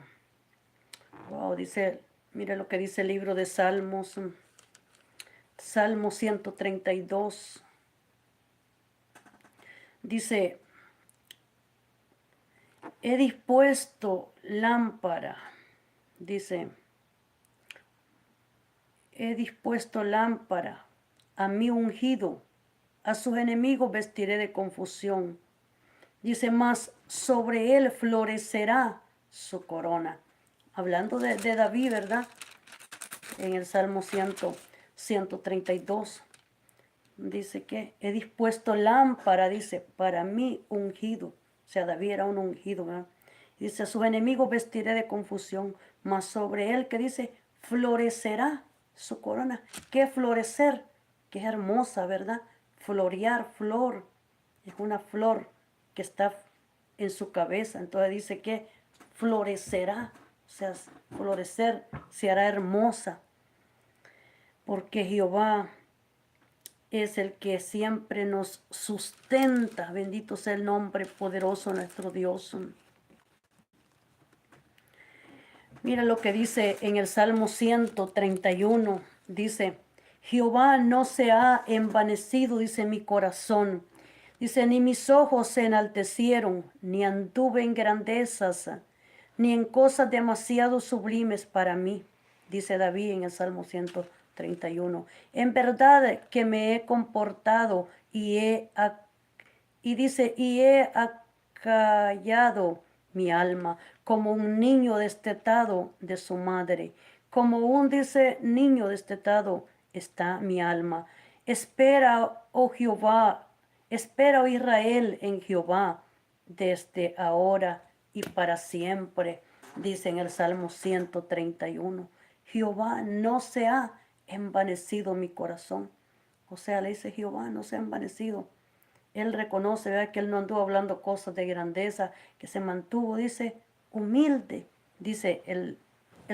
Wow, dice, mire lo que dice el libro de Salmos, Salmo 132. Dice, he dispuesto lámpara, dice, he dispuesto lámpara a mi ungido, a sus enemigos vestiré de confusión. Dice, más sobre él florecerá su corona. Hablando de David, ¿verdad? En el Salmo 132. Dice que he dispuesto lámpara, dice, para mí ungido. O sea, David era un ungido, ¿verdad? Dice, a sus enemigos vestiré de confusión, mas sobre él, que dice, florecerá su corona. ¿Qué florecer? Que es hermosa, ¿verdad? Florear, flor, es una flor que está en su cabeza. Entonces dice que florecerá, o sea, florecer, se hará hermosa. Porque Jehová es el que siempre nos sustenta. Bendito sea el nombre poderoso de nuestro Dios. Mira lo que dice en el Salmo 131. Dice, Jehová no se ha envanecido, dice mi corazón. Dice, ni mis ojos se enaltecieron, ni anduve en grandezas, ni en cosas demasiado sublimes para mí. Dice David en el Salmo 131. En verdad que me he comportado y dice, y he acallado mi alma como un niño destetado de su madre. Como un, dice, niño destetado está mi alma. Espera, oh Jehová, espera, oh Israel, en Jehová, desde ahora y para siempre. Dice en el Salmo 131. Jehová, no se ha envanecido mi corazón. O sea, le dice Jehová, no se ha envanecido. Él reconoce, ¿verdad?, que él no anduvo hablando cosas de grandeza, que se mantuvo, dice, humilde, dice el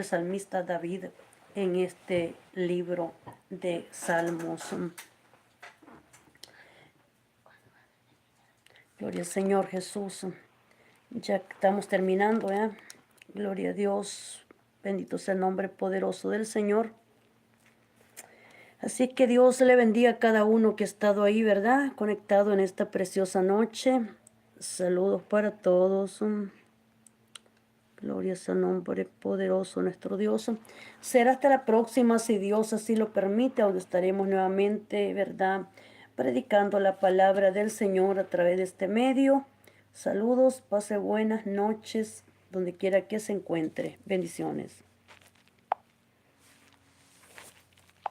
salmista David en este libro de Salmos. Gloria al Señor Jesús. Ya estamos terminando, ¿eh? Gloria a Dios. Bendito sea el nombre poderoso del Señor. Así que Dios le bendiga a cada uno que ha estado ahí, ¿verdad? Conectado en esta preciosa noche. Saludos para todos. Gloria al nombre poderoso nuestro Dios. Será hasta la próxima, si Dios así lo permite, donde estaremos nuevamente, ¿verdad?, predicando la palabra del Señor a través de este medio. Saludos, pase buenas noches, donde quiera que se encuentre. Bendiciones.